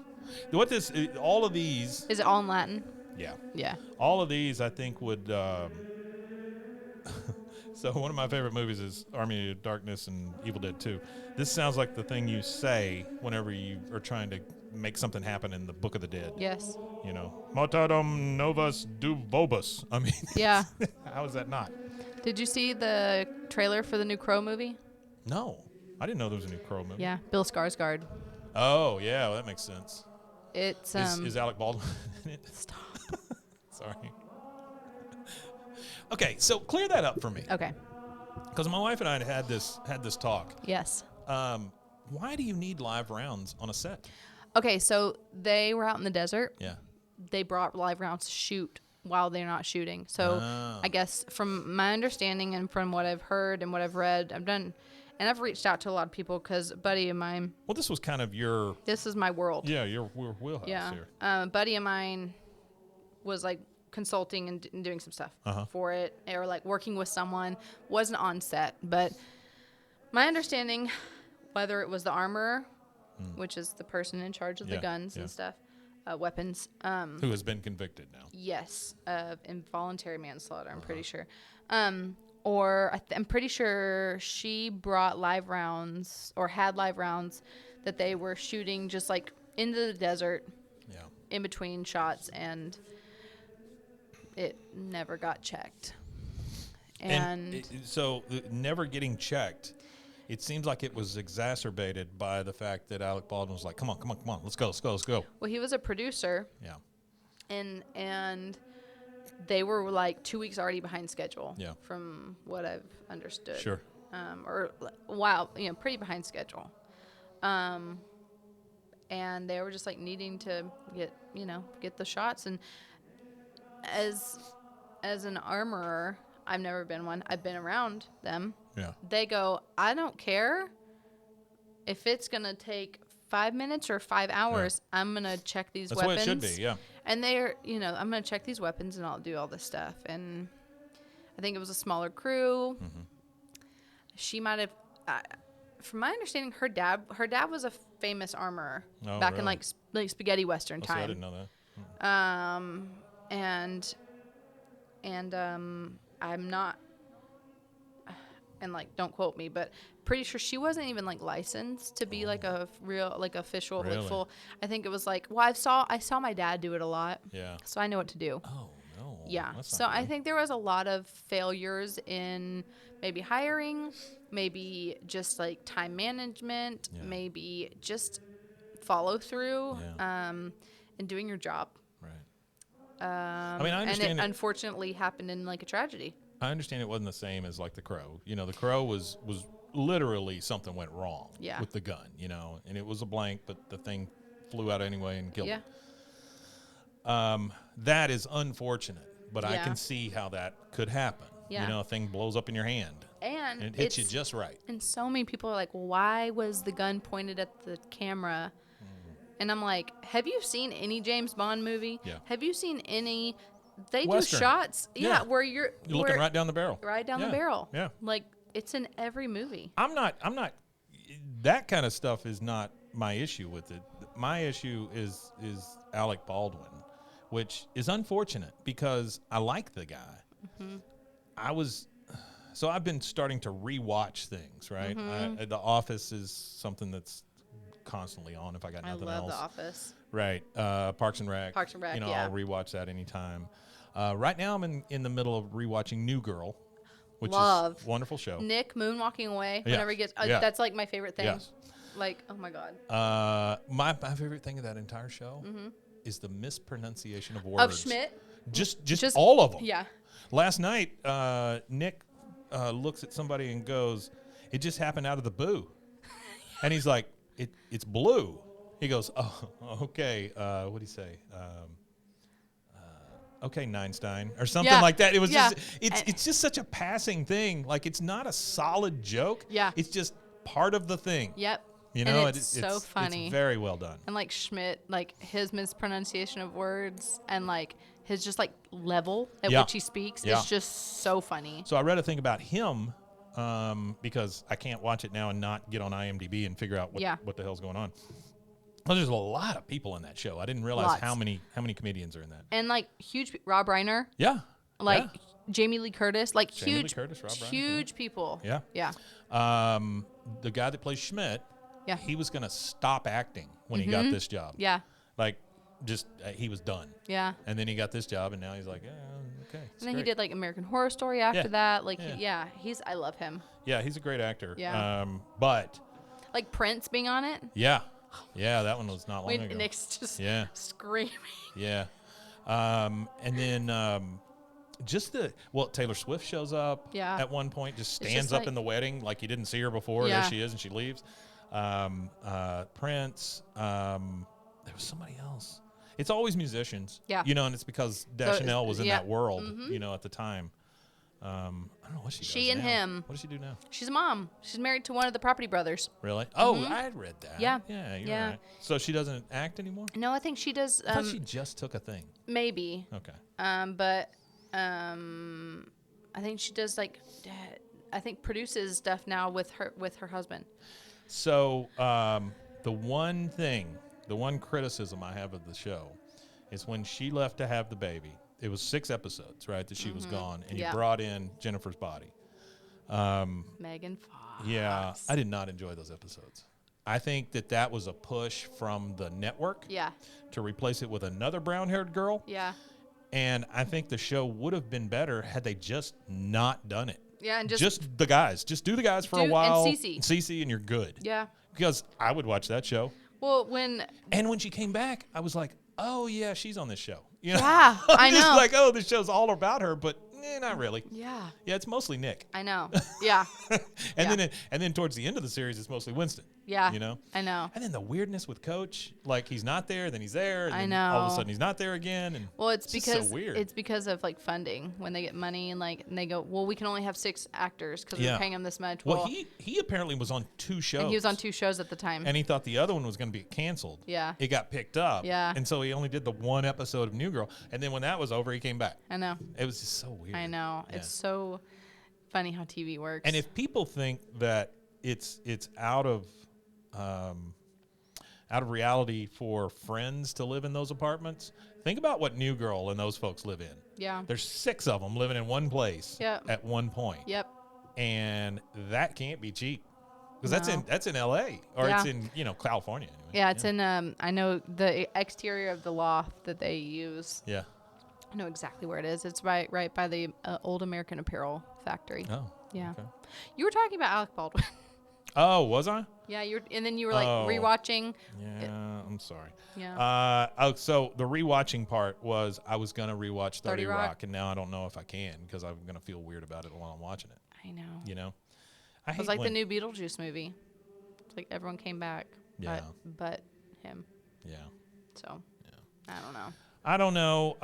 What this? All of these. Is it all in Latin? Yeah. Yeah. All of these, I think, would. So one of my favorite movies is Army of Darkness and Evil Dead 2. This sounds like the thing you say whenever you are trying to make something happen in the Book of the Dead. Yes. You know, Motadum novus dubobus. I mean, yeah. How is that not? Did you see the trailer for the new Crow movie? No, I didn't know there was a new Crow movie. Yeah, Bill Skarsgård. Oh yeah, well, that makes sense. It's is Alec Baldwin in it? Stop. Sorry. Okay, so clear that up for me. Okay. Because my wife and I had this talk. Yes. Why do you need live rounds on a set? Okay, so they were out in the desert. Yeah. They brought live rounds to shoot while they're not shooting. So I guess from my understanding and from what I've heard and what I've read, I've reached out to a lot of people because a buddy of mine. Well, this was kind of your. This is my world. Yeah, your wheelhouse here. A buddy of mine was like consulting and doing some stuff for it, or like working with someone. Wasn't on set, but my understanding, whether it was the armorer, which is the person in charge of the guns and stuff, weapons. Who has been convicted now. Yes, of involuntary manslaughter, I'm pretty sure. Or I'm pretty sure she brought live rounds or had live rounds that they were shooting just like into the desert in between shots, and it never got checked. And so never getting checked, it seems like it was exacerbated by the fact that Alec Baldwin was like, come on, let's go. Well, he was a producer. Yeah. And they were like 2 weeks already behind schedule. Yeah. From what I've understood. Sure. Or wow, pretty behind schedule. And they were just like needing to get the shots. And as an armorer, I've never been one. I've been around them. Yeah. They go, I don't care if it's going to take 5 minutes or 5 hours. Yeah. I'm going to check these weapons. That's what it should be, yeah. And they're, I'm going to check these weapons and I'll do all this stuff. And I think it was a smaller crew. Mm-hmm. She might have, from my understanding, her dad was a famous armorer back in like spaghetti western time. So I didn't know that. And I'm not, and like don't quote me, but pretty sure she wasn't even like licensed to be like a real like official really? Like full. I think it was like, well, I saw my dad do it a lot. Yeah. So I know what to do. Oh no. Yeah. So I think there was a lot of failures in maybe hiring, maybe just like time management, maybe just follow through and doing your job. Right. I mean, I understand. And it unfortunately happened in like a tragedy. I understand it wasn't the same as like The Crow. You know, The Crow was literally something went wrong with the gun, you know, and it was a blank, but the thing flew out anyway and killed him. That is unfortunate, but I can see how that could happen. Yeah. You know, a thing blows up in your hand. And it hits you just right. And so many people are like, well, why was the gun pointed at the camera? And I'm like, have you seen any James Bond movie? Yeah. Have you seen any? They Western. do shots, where you're looking right down the barrel. Right down the barrel. Yeah. Like, it's in every movie. I'm not, that kind of stuff is not my issue with it. My issue is Alec Baldwin, which is unfortunate because I like the guy. So I've been starting to rewatch things, right? The Office is something that's constantly on if I got nothing else. I love The Office. Right. Parks and Rec. Parks and Rec, You know, I'll rewatch that anytime. Right now I'm in the middle of rewatching New Girl, which is a wonderful show. Nick moonwalking away whenever he gets that's like my favorite thing. Yes. Like, oh my God. My favorite thing of that entire show is the mispronunciation of words. Of Schmidt? Just all of them. Yeah. Last night, Nick looks at somebody and goes, "It just happened out of the blue," and he's like, "It's blue." He goes, "Oh, okay." What did he say? Okay, Neinstein, or something like that. It was just it's just such a passing thing. Like, it's not a solid joke. Yeah. It's just part of the thing. Yep. You know, and it's so funny. It's very well done. And like Schmidt, like his mispronunciation of words and like his just like level at which he speaks is just so funny. So I read a thing about him because I can't watch it now and not get on IMDb and figure out what the hell's going on. Well, there's a lot of people in that show. I didn't realize how many comedians are in that. And like huge Rob Reiner. Yeah. Like Jamie Lee Curtis, like Jamie Lee Curtis, Rob Reiner, huge people. Yeah. Yeah. The guy that plays Schmidt, yeah, he was gonna stop acting when he got this job. Yeah. Like, just he was done. Yeah. And then he got this job, and now he's like, okay. And then he did like American Horror Story after that. Like, I love him. Yeah, he's a great actor. Yeah. But like Prince being on it. Yeah. Yeah, that one was not long ago. Nick's just screaming. Yeah. And then Taylor Swift shows up at one point, just stands up in the wedding like you didn't see her before. There she is, and she leaves. Prince. There was somebody else. It's always musicians. Yeah. You know, and it's because Deschanel was in that world, you know, at the time. I don't know what she does She and now. him. What does she do now? She's a mom. She's married to one of the Property Brothers. Really? Oh, I had read that. Yeah. Yeah, you're right. So she doesn't act anymore? No, I think she does. I thought she just took a thing. Maybe. Okay. But I think she does produces stuff now with her husband. So the one criticism I have of the show is when she left to have the baby. It was 6 episodes, right, that she was gone, and you brought in Jennifer's body. Megan Fox. Yeah, I did not enjoy those episodes. I think that was a push from the network to replace it with another brown-haired girl. Yeah. And I think the show would have been better had they just not done it. Yeah, and just the guys. Just do the guys for a while. And Cece, and you're good. Yeah. Because I would watch that show. Well, when she came back, I was like, oh yeah, she's on this show. You know? Yeah, I know. Just like, oh, this show's all about her, but not really. Yeah. Yeah, it's mostly Nick. I know. Yeah. and then towards the end of the series, it's mostly Winston. Yeah. You know. I know. And then the weirdness with Coach, like he's not there, then he's there, and I then know. all of a sudden he's not there again, and it's because so weird. It's because of like funding when they get money and they go, well, we can only have 6 actors because we're paying them this much. Well, he apparently was on 2 shows. And he was on 2 shows at the time. And he thought the other one was going to be canceled. Yeah. It got picked up. Yeah. And so he only did the 1 episode of New Girl, and then when that was over, he came back. I know. It was just so weird. I know. Yeah. It's so funny how TV works. And if people think that it's out of reality for friends to live in those apartments, think about what New Girl and those folks live in. Yeah. There's 6 of them living in one place at one point. Yep. And that can't be cheap. Because that's in LA or it's in, California anyway. Yeah, it's in I know the exterior of the loft that they use. Yeah. I know exactly where it is. It's right by the old American Apparel factory. Oh. Yeah. Okay. You were talking about Alec Baldwin. Oh, was I? Yeah, and then you were like rewatching. Yeah. I'm sorry. Yeah. So the rewatching part was I was gonna rewatch 30 Rock? Rock, and now I don't know if I can because I'm gonna feel weird about it while I'm watching it. I know. You know, It was like the new Beetlejuice movie. It's like everyone came back. Yeah. But him. Yeah. So. Yeah. I don't know. I don't know.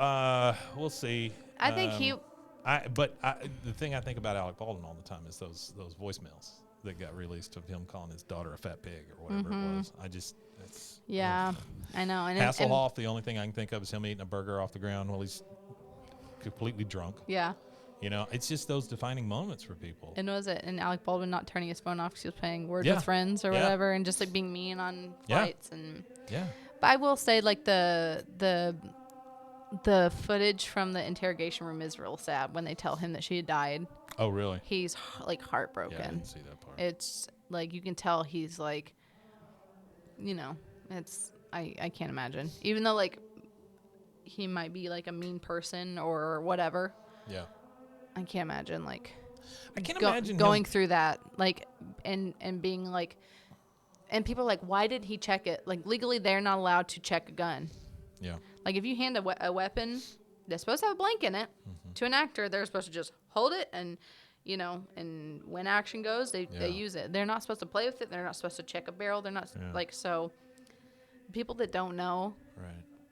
We'll see. I think the thing I think about Alec Baldwin all the time is those voicemails that got released of him calling his daughter a fat pig or whatever it was. I know. And Hasselhoff, the only thing I can think of is him eating a burger off the ground while he's completely drunk. Yeah. You know, it's just those defining moments for people. And was it? And Alec Baldwin not turning his phone off because he was playing Words with Friends or whatever, and just like being mean on flights and. Yeah. But I will say, like the footage from the interrogation room is real sad when they tell him that she had died. Oh, really? He's like heartbroken. Yeah, I didn't see that part. It's like you can tell he's like, you know, it's I can't imagine. Even though like he might be like a mean person or whatever. Yeah. I can't imagine like. I can't imagine going through that like and being like. And people are like, why did he check it? Like, legally, they're not allowed to check a gun. Yeah. Like, if you hand a weapon, they're supposed to have a blank in it. To an actor, they're supposed to just hold it and, you know, and when action goes, they use it. They're not supposed to play with it. They're not supposed to check a barrel. They're not, like, so people that don't know,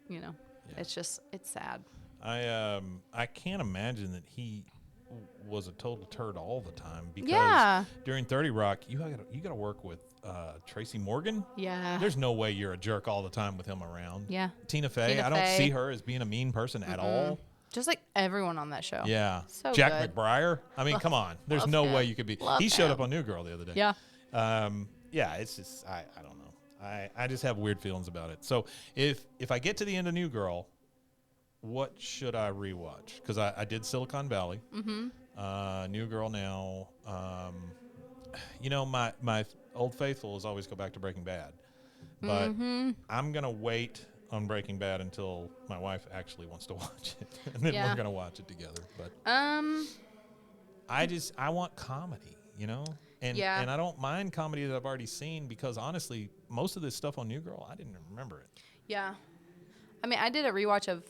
you know, it's just, it's sad. I can't imagine that he was a total turd all the time because during 30 Rock, you got to work with Tracy Morgan. Yeah. There's no way you're a jerk all the time with him around. Yeah. Tina Fey, I don't see her as being a mean person at all. Just like everyone on that show. Yeah. So Jack good. McBriar. I mean, come on. There's no way you could be. He showed up on New Girl the other day. Yeah. Yeah, it's just I don't know. I just have weird feelings about it. So if I get to the end of New Girl, what should I rewatch? Because I did Silicon Valley. New Girl now. You know, my old faithful is always go back to Breaking Bad. But I'm going to wait on Breaking Bad until my wife actually wants to watch it. And then we're going to watch it together. But I want comedy, you know? And I don't mind comedy that I've already seen because, honestly, most of this stuff on New Girl, I didn't remember it. Yeah. I mean, I did a rewatch of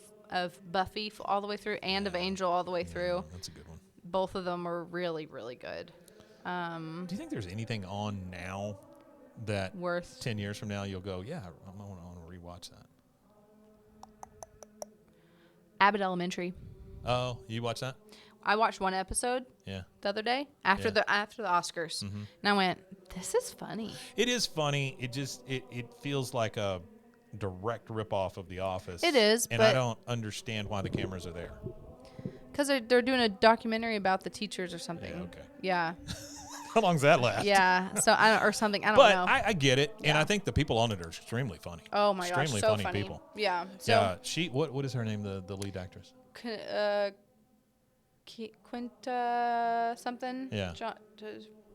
Buffy all the way through and of Angel all the way through. That's a good one. Both of them were really, really good. Do you think there's anything on now that worth 10 years from now you'll go, yeah, I want to rewatch that? Abbott Elementary. Oh, you watch that? I watched one episode the other day after the Oscars. And I went, this is funny. It is funny. It just it feels like a direct ripoff of The Office. It is, and I don't understand why the cameras are there. Because they're doing a documentary about the teachers or something. Yeah, okay. Yeah. How long's that last? Yeah. So or something. I don't know. But I get it, and I think the people on it are extremely funny. Oh my gosh, so funny people. Yeah. So yeah. What is her name? The lead actress. Quinta something. Yeah.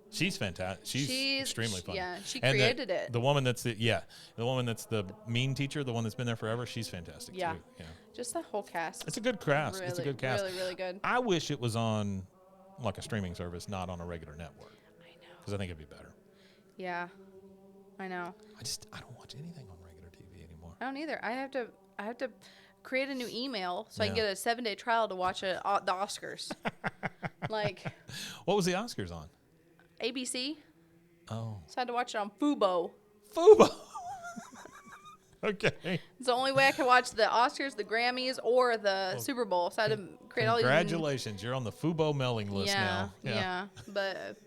She's fantastic. She's extremely funny. Yeah, she created it. The woman that's the mean teacher, the one that's been there forever. She's fantastic too. Yeah. Just the whole cast. It's a good cast. Really, it's a good cast. Really, really good. I wish it was on like a streaming service, not on a regular network. I know. Because I think it'd be better. Yeah, I know. I don't watch anything on regular TV anymore. I don't either. I have to create a new email so I can get a 7-day trial to watch the Oscars. Like. What was the Oscars on? ABC. Oh. So I had to watch it on Fubo. Okay. It's the only way I could watch the Oscars, the Grammys, or the Super Bowl. So I had to create all these. Congratulations, you're on the Fubo mailing list now. Yeah. But.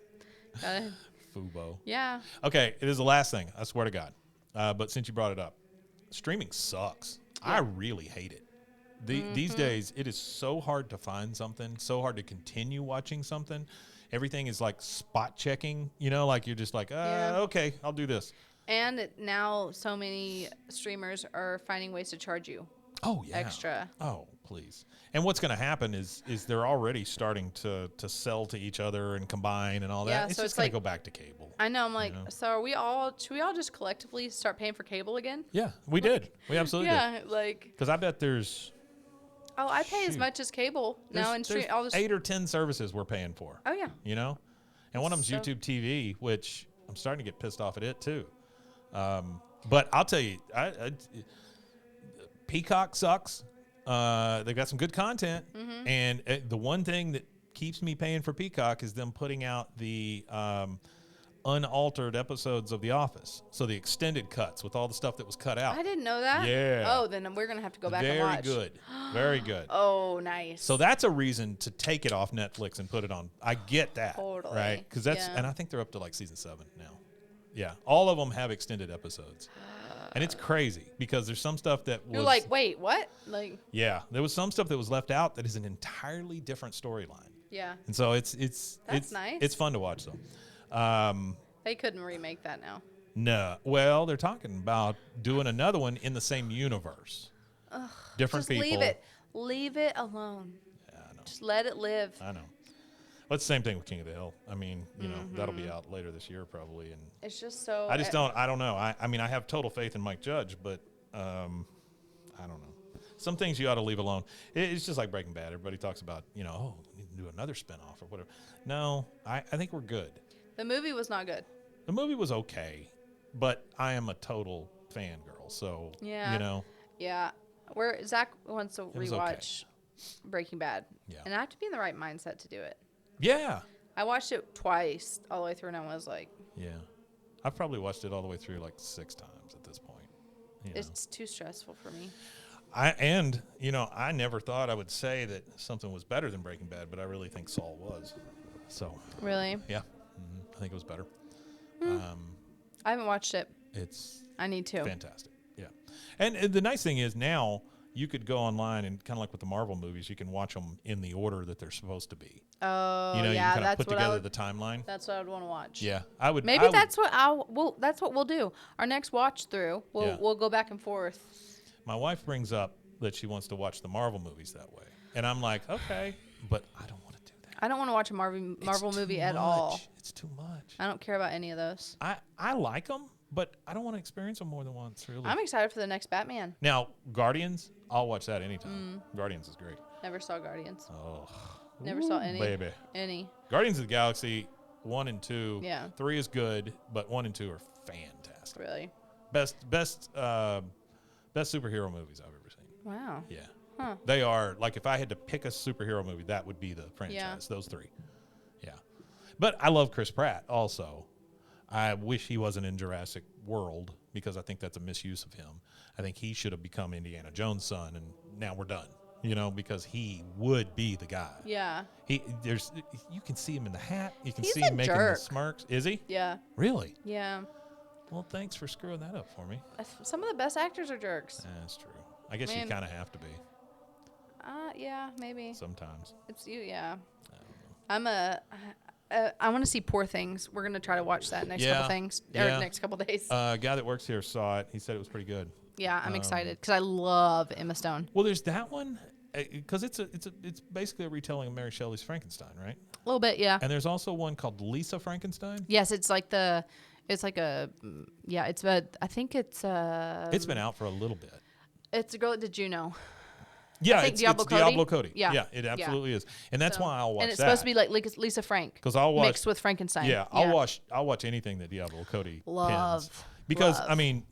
Fubo. Yeah. Okay, it is the last thing. I swear to God. But since you brought it up, streaming sucks. Yeah. I really hate it. These days, it is so hard to find something, so hard to continue watching something. Everything is like spot checking, you know, like you're just like, okay, I'll do this. And now so many streamers are finding ways to charge you. Oh, yeah. Extra. Oh, please. And what's going to happen is they're already starting to sell to each other and combine and all that. Yeah, it's so just going to go back to cable. I know. I'm like, so should we all just collectively start paying for cable again? Yeah, we did. We absolutely did. Yeah, like. Because I bet there's. Oh, I pay as much as cable now in stream. There's 8 or 10 services we're paying for. Oh, yeah. You know? And one of them's YouTube TV, which I'm starting to get pissed off at it, too. But I'll tell you, Peacock sucks. They've got some good content, and the one thing that keeps me paying for Peacock is them putting out the unaltered episodes of The Office, so the extended cuts with all the stuff that was cut out. I didn't know that. Yeah. Oh, then we're gonna have to go back and watch. Very good. Very good. Oh, nice. So that's a reason to take it off Netflix and put it on. I get that. Totally. Right? Because that's, and I think they're up to like season 7 now. Yeah. All of them have extended episodes. And it's crazy because there's some stuff that was. You're like, wait, what? Like. Yeah. There was some stuff that was left out that is an entirely different storyline. Yeah. And so it's nice. It's fun to watch though. They couldn't remake that now. No. Well, they're talking about doing another one in the same universe. Ugh, Different just people. Leave it. Leave it alone. Yeah, I know. Just let it live. I know. Well, it's the same thing with King of the Hill. I mean, you know, that'll be out later this year probably. And it's just so. I don't know. I mean, I have total faith in Mike Judge, but I don't know. Some things you ought to leave alone. It's just like Breaking Bad. Everybody talks about, you know, oh, we need to do another spinoff or whatever. No, I think we're good. The movie was not good. The movie was okay, but I am a total fangirl, so, yeah. you know. Yeah. Where Zach wants to rewatch Breaking Bad. Yeah. And I have to be in the right mindset to do it. Yeah. I watched it twice all the way through, and I was like. Yeah. I've probably watched it all the way through like 6 times at this point. You know. It's too stressful for me. You know, I never thought I would say that something was better than Breaking Bad, but I really think Saul was. So. Really? Yeah. I think it was better. I haven't watched it. I need to. Fantastic. Yeah. And the nice thing is now you could go online and kind of like with the Marvel movies, you can watch them in the order that they're supposed to be. Oh, you know, yeah, you can kind of put together the timeline. That's what I would want to watch. Yeah, I would. Maybe that's what we'll do. Our next watch through, we'll go back and forth. My wife brings up that she wants to watch the Marvel movies that way, and I'm like, okay, but I don't want to do that. I don't want to watch a Marvel movie at all. It's too much. I don't care about any of those. I like them, but I don't want to experience them more than once. Really. I'm excited for the next Batman. Now, Guardians, I'll watch that anytime. Guardians is great. Never saw Guardians. Oh. Never saw any. Baby. Any. Guardians of the Galaxy 1 and 2. Yeah. 3 is good, but 1 and 2 are fantastic. Really. Best superhero movies I've ever seen. Wow. Yeah. Huh. They are, like, if I had to pick a superhero movie, that would be the franchise. Yeah. Those 3. Yeah. But I love Chris Pratt also. I wish he wasn't in Jurassic World because I think that's a misuse of him. I think he should have become Indiana Jones' son, and now we're done. You know, because he would be the guy. Yeah. You can see him in the hat. You can He's see him a making jerk. the smirks. Is he? Yeah. Really? Yeah. Well, thanks for screwing that up for me. Some of the best actors are jerks. That's true. I guess you kind of have to be. Yeah, maybe. Sometimes. It's you, yeah. I want to see Poor Things. We're gonna try to watch that next couple days. A guy that works here saw it. He said it was pretty good. Yeah, I'm excited because I love Emma Stone. Well, there's that one because it's basically a retelling of Mary Shelley's Frankenstein, right? A little bit, yeah. And there's also one called Lisa Frankenstein. Yes, I think it's It's been out for a little bit. It's a girl that did Juno. Yeah, it's Diablo Cody. Yeah, it absolutely is, and that's why I'll watch that. And it's supposed to be like Lisa Frank, because I'll watch mixed with Frankenstein. Yeah, I'll watch anything that Diablo Cody pins. Because I mean,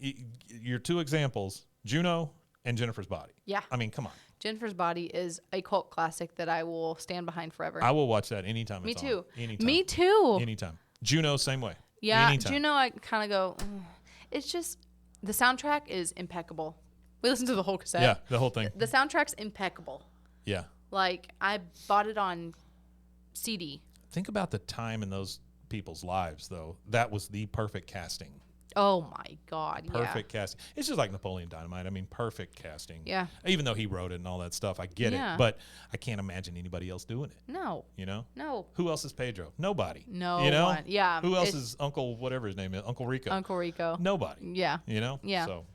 your 2 examples, Juno and Jennifer's Body. Yeah, I mean, come on. Jennifer's Body is a cult classic that I will stand behind forever. I will watch that anytime. Me it's too. On. Anytime. Me too. Anytime. Juno, same way. Yeah, anytime. Juno, I kind of go. It's just the soundtrack is impeccable. We listened to the whole cassette. Yeah, the whole thing. The soundtrack's impeccable. Yeah. Like, I bought it on CD. Think about the time in those people's lives, though. That was the perfect casting. Oh, my God. Perfect casting. It's just like Napoleon Dynamite. I mean, perfect casting. Yeah. Even though he wrote it and all that stuff, I get it. But I can't imagine anybody else doing it. No. You know? No. Who else is Pedro? Nobody. No you know? one. Yeah. Who else is Uncle whatever his name is? Uncle Rico. Uncle Rico. Nobody. Yeah. You know? Yeah. So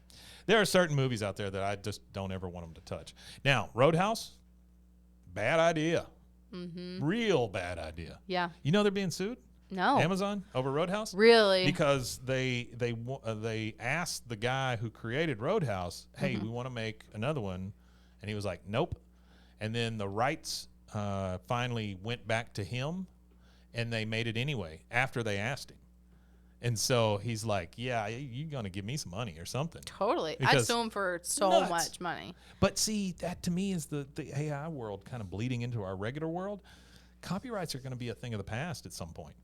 there are certain movies out there that I just don't ever want them to touch. Now, Roadhouse, bad idea. Mm-hmm. Real bad idea. Yeah. You know they're being sued? No. Amazon over Roadhouse? Really? Because they asked the guy who created Roadhouse, hey, we want to make another one. And he was like, nope. And then the rights finally went back to him, and they made it anyway after they asked him. And so he's like, yeah, you're going to give me some money or something. Totally. I'd Because sue him for so nuts. much money. But see, that to me is the AI world kind of bleeding into our regular world. Copyrights are going to be a thing of the past at some point.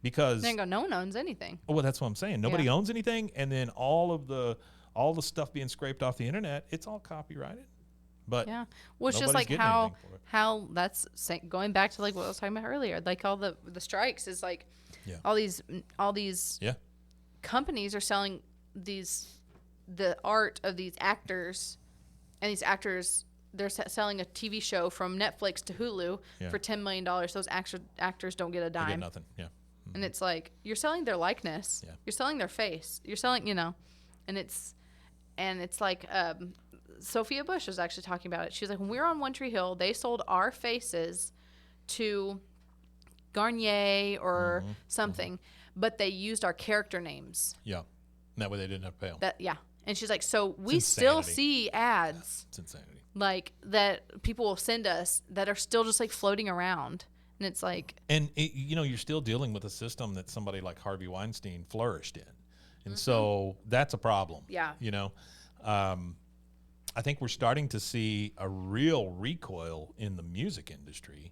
Because No one owns anything. well, that's what I'm saying. Nobody owns anything, and then all the stuff being scraped off the internet, it's all copyrighted. But yeah, well, it's just like how that's going back to like what I was talking about earlier. Like all the strikes is like all these companies are selling the art of these actors, and these actors they're selling a TV show from Netflix to Hulu for $10 million. Those actors don't get a dime. They get nothing. Yeah. And it's like you're selling their likeness, you're selling their face, you're selling, and it's like Sophia Bush was actually talking about it. She was like, when we were on One Tree Hill, they sold our faces to Garnier or something, but they used our character names. Yeah, and that way they didn't have to pay them. And she's like, so we still see ads. It's insanity. Like that people will send us that are still just like floating around. And it's like, and you're still dealing with a system that somebody like Harvey Weinstein flourished in, and so that's a problem. Yeah. I think we're starting to see a real recoil in the music industry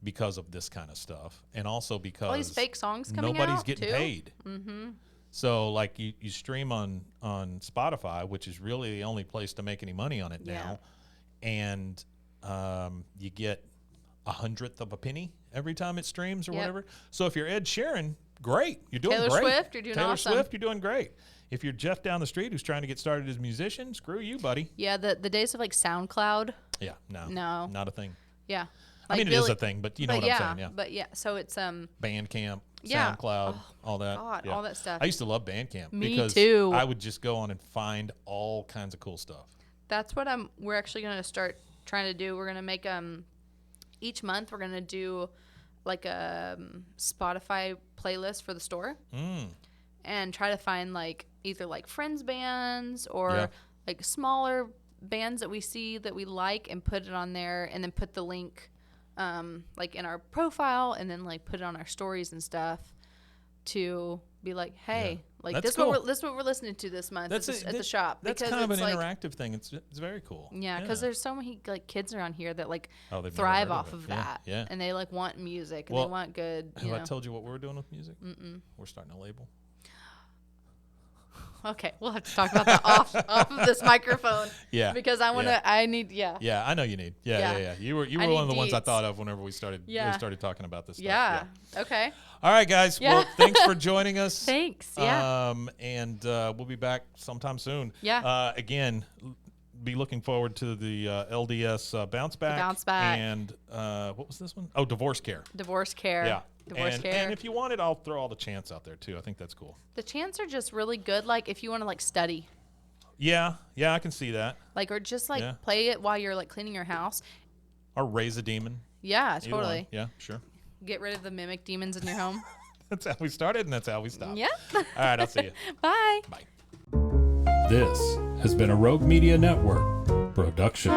because of this kind of stuff, and also because all these fake songs coming nobody's out getting too. paid. So like you stream on Spotify, which is really the only place to make any money on it now, and you get 1/100th of a penny every time it streams or whatever. So if you're Ed Sheeran, great, you're doing Taylor great. Swift, you're doing awesome. Swift, you're doing great. If you're Jeff down the street who's trying to get started as a musician, screw you, buddy. Yeah, the days of like SoundCloud. Yeah, no, not a thing. Yeah, I mean, it is a thing, but you know what I'm saying. Yeah, but so it's Bandcamp, SoundCloud, all that. God, all that stuff. I used to love Bandcamp because too. I would just go on and find all kinds of cool stuff. That's what we're actually going to start trying to do. We're going to make each month we're going to do like a Spotify playlist for the store and try to find like either like friends bands or like smaller bands that we see that we like and put it on there, and then put the link like in our profile, and then like put it on our stories and stuff to be like, hey, like this cool. this is what we're listening to this month at the shop. That's because kind of an like, interactive thing. It's very cool. Yeah, because there's so many like kids around here that like thrive off of that, and they like want music and they want good. Have I told you what we're doing with music? We're starting a label. Okay, we'll have to talk about that off of this microphone. Yeah, because I need. Yeah, I know you need. Yeah. You were one of the ones I thought of whenever we started. We started talking about this stuff. Yeah. Okay. All right, guys. Yeah. Well, thanks for joining us. Thanks. Yeah. And we'll be back sometime soon. Yeah. Again, be looking forward to the LDS bounce back. Bounce back. And what was this one? Oh, divorce care. Divorce care. Yeah. Care. And if you want it, I'll throw all the chants out there too. I think that's cool. The chants are just really good. Like if you want to like study. Yeah, I can see that. Like or just like play it while you're like cleaning your house. Or raise a demon. Yeah, totally. Yeah, sure. Get rid of the mimic demons in your home. That's how we started, and that's how we stopped. Yeah. All right, I'll see you. Bye. Bye. This has been a Rogue Media Network production.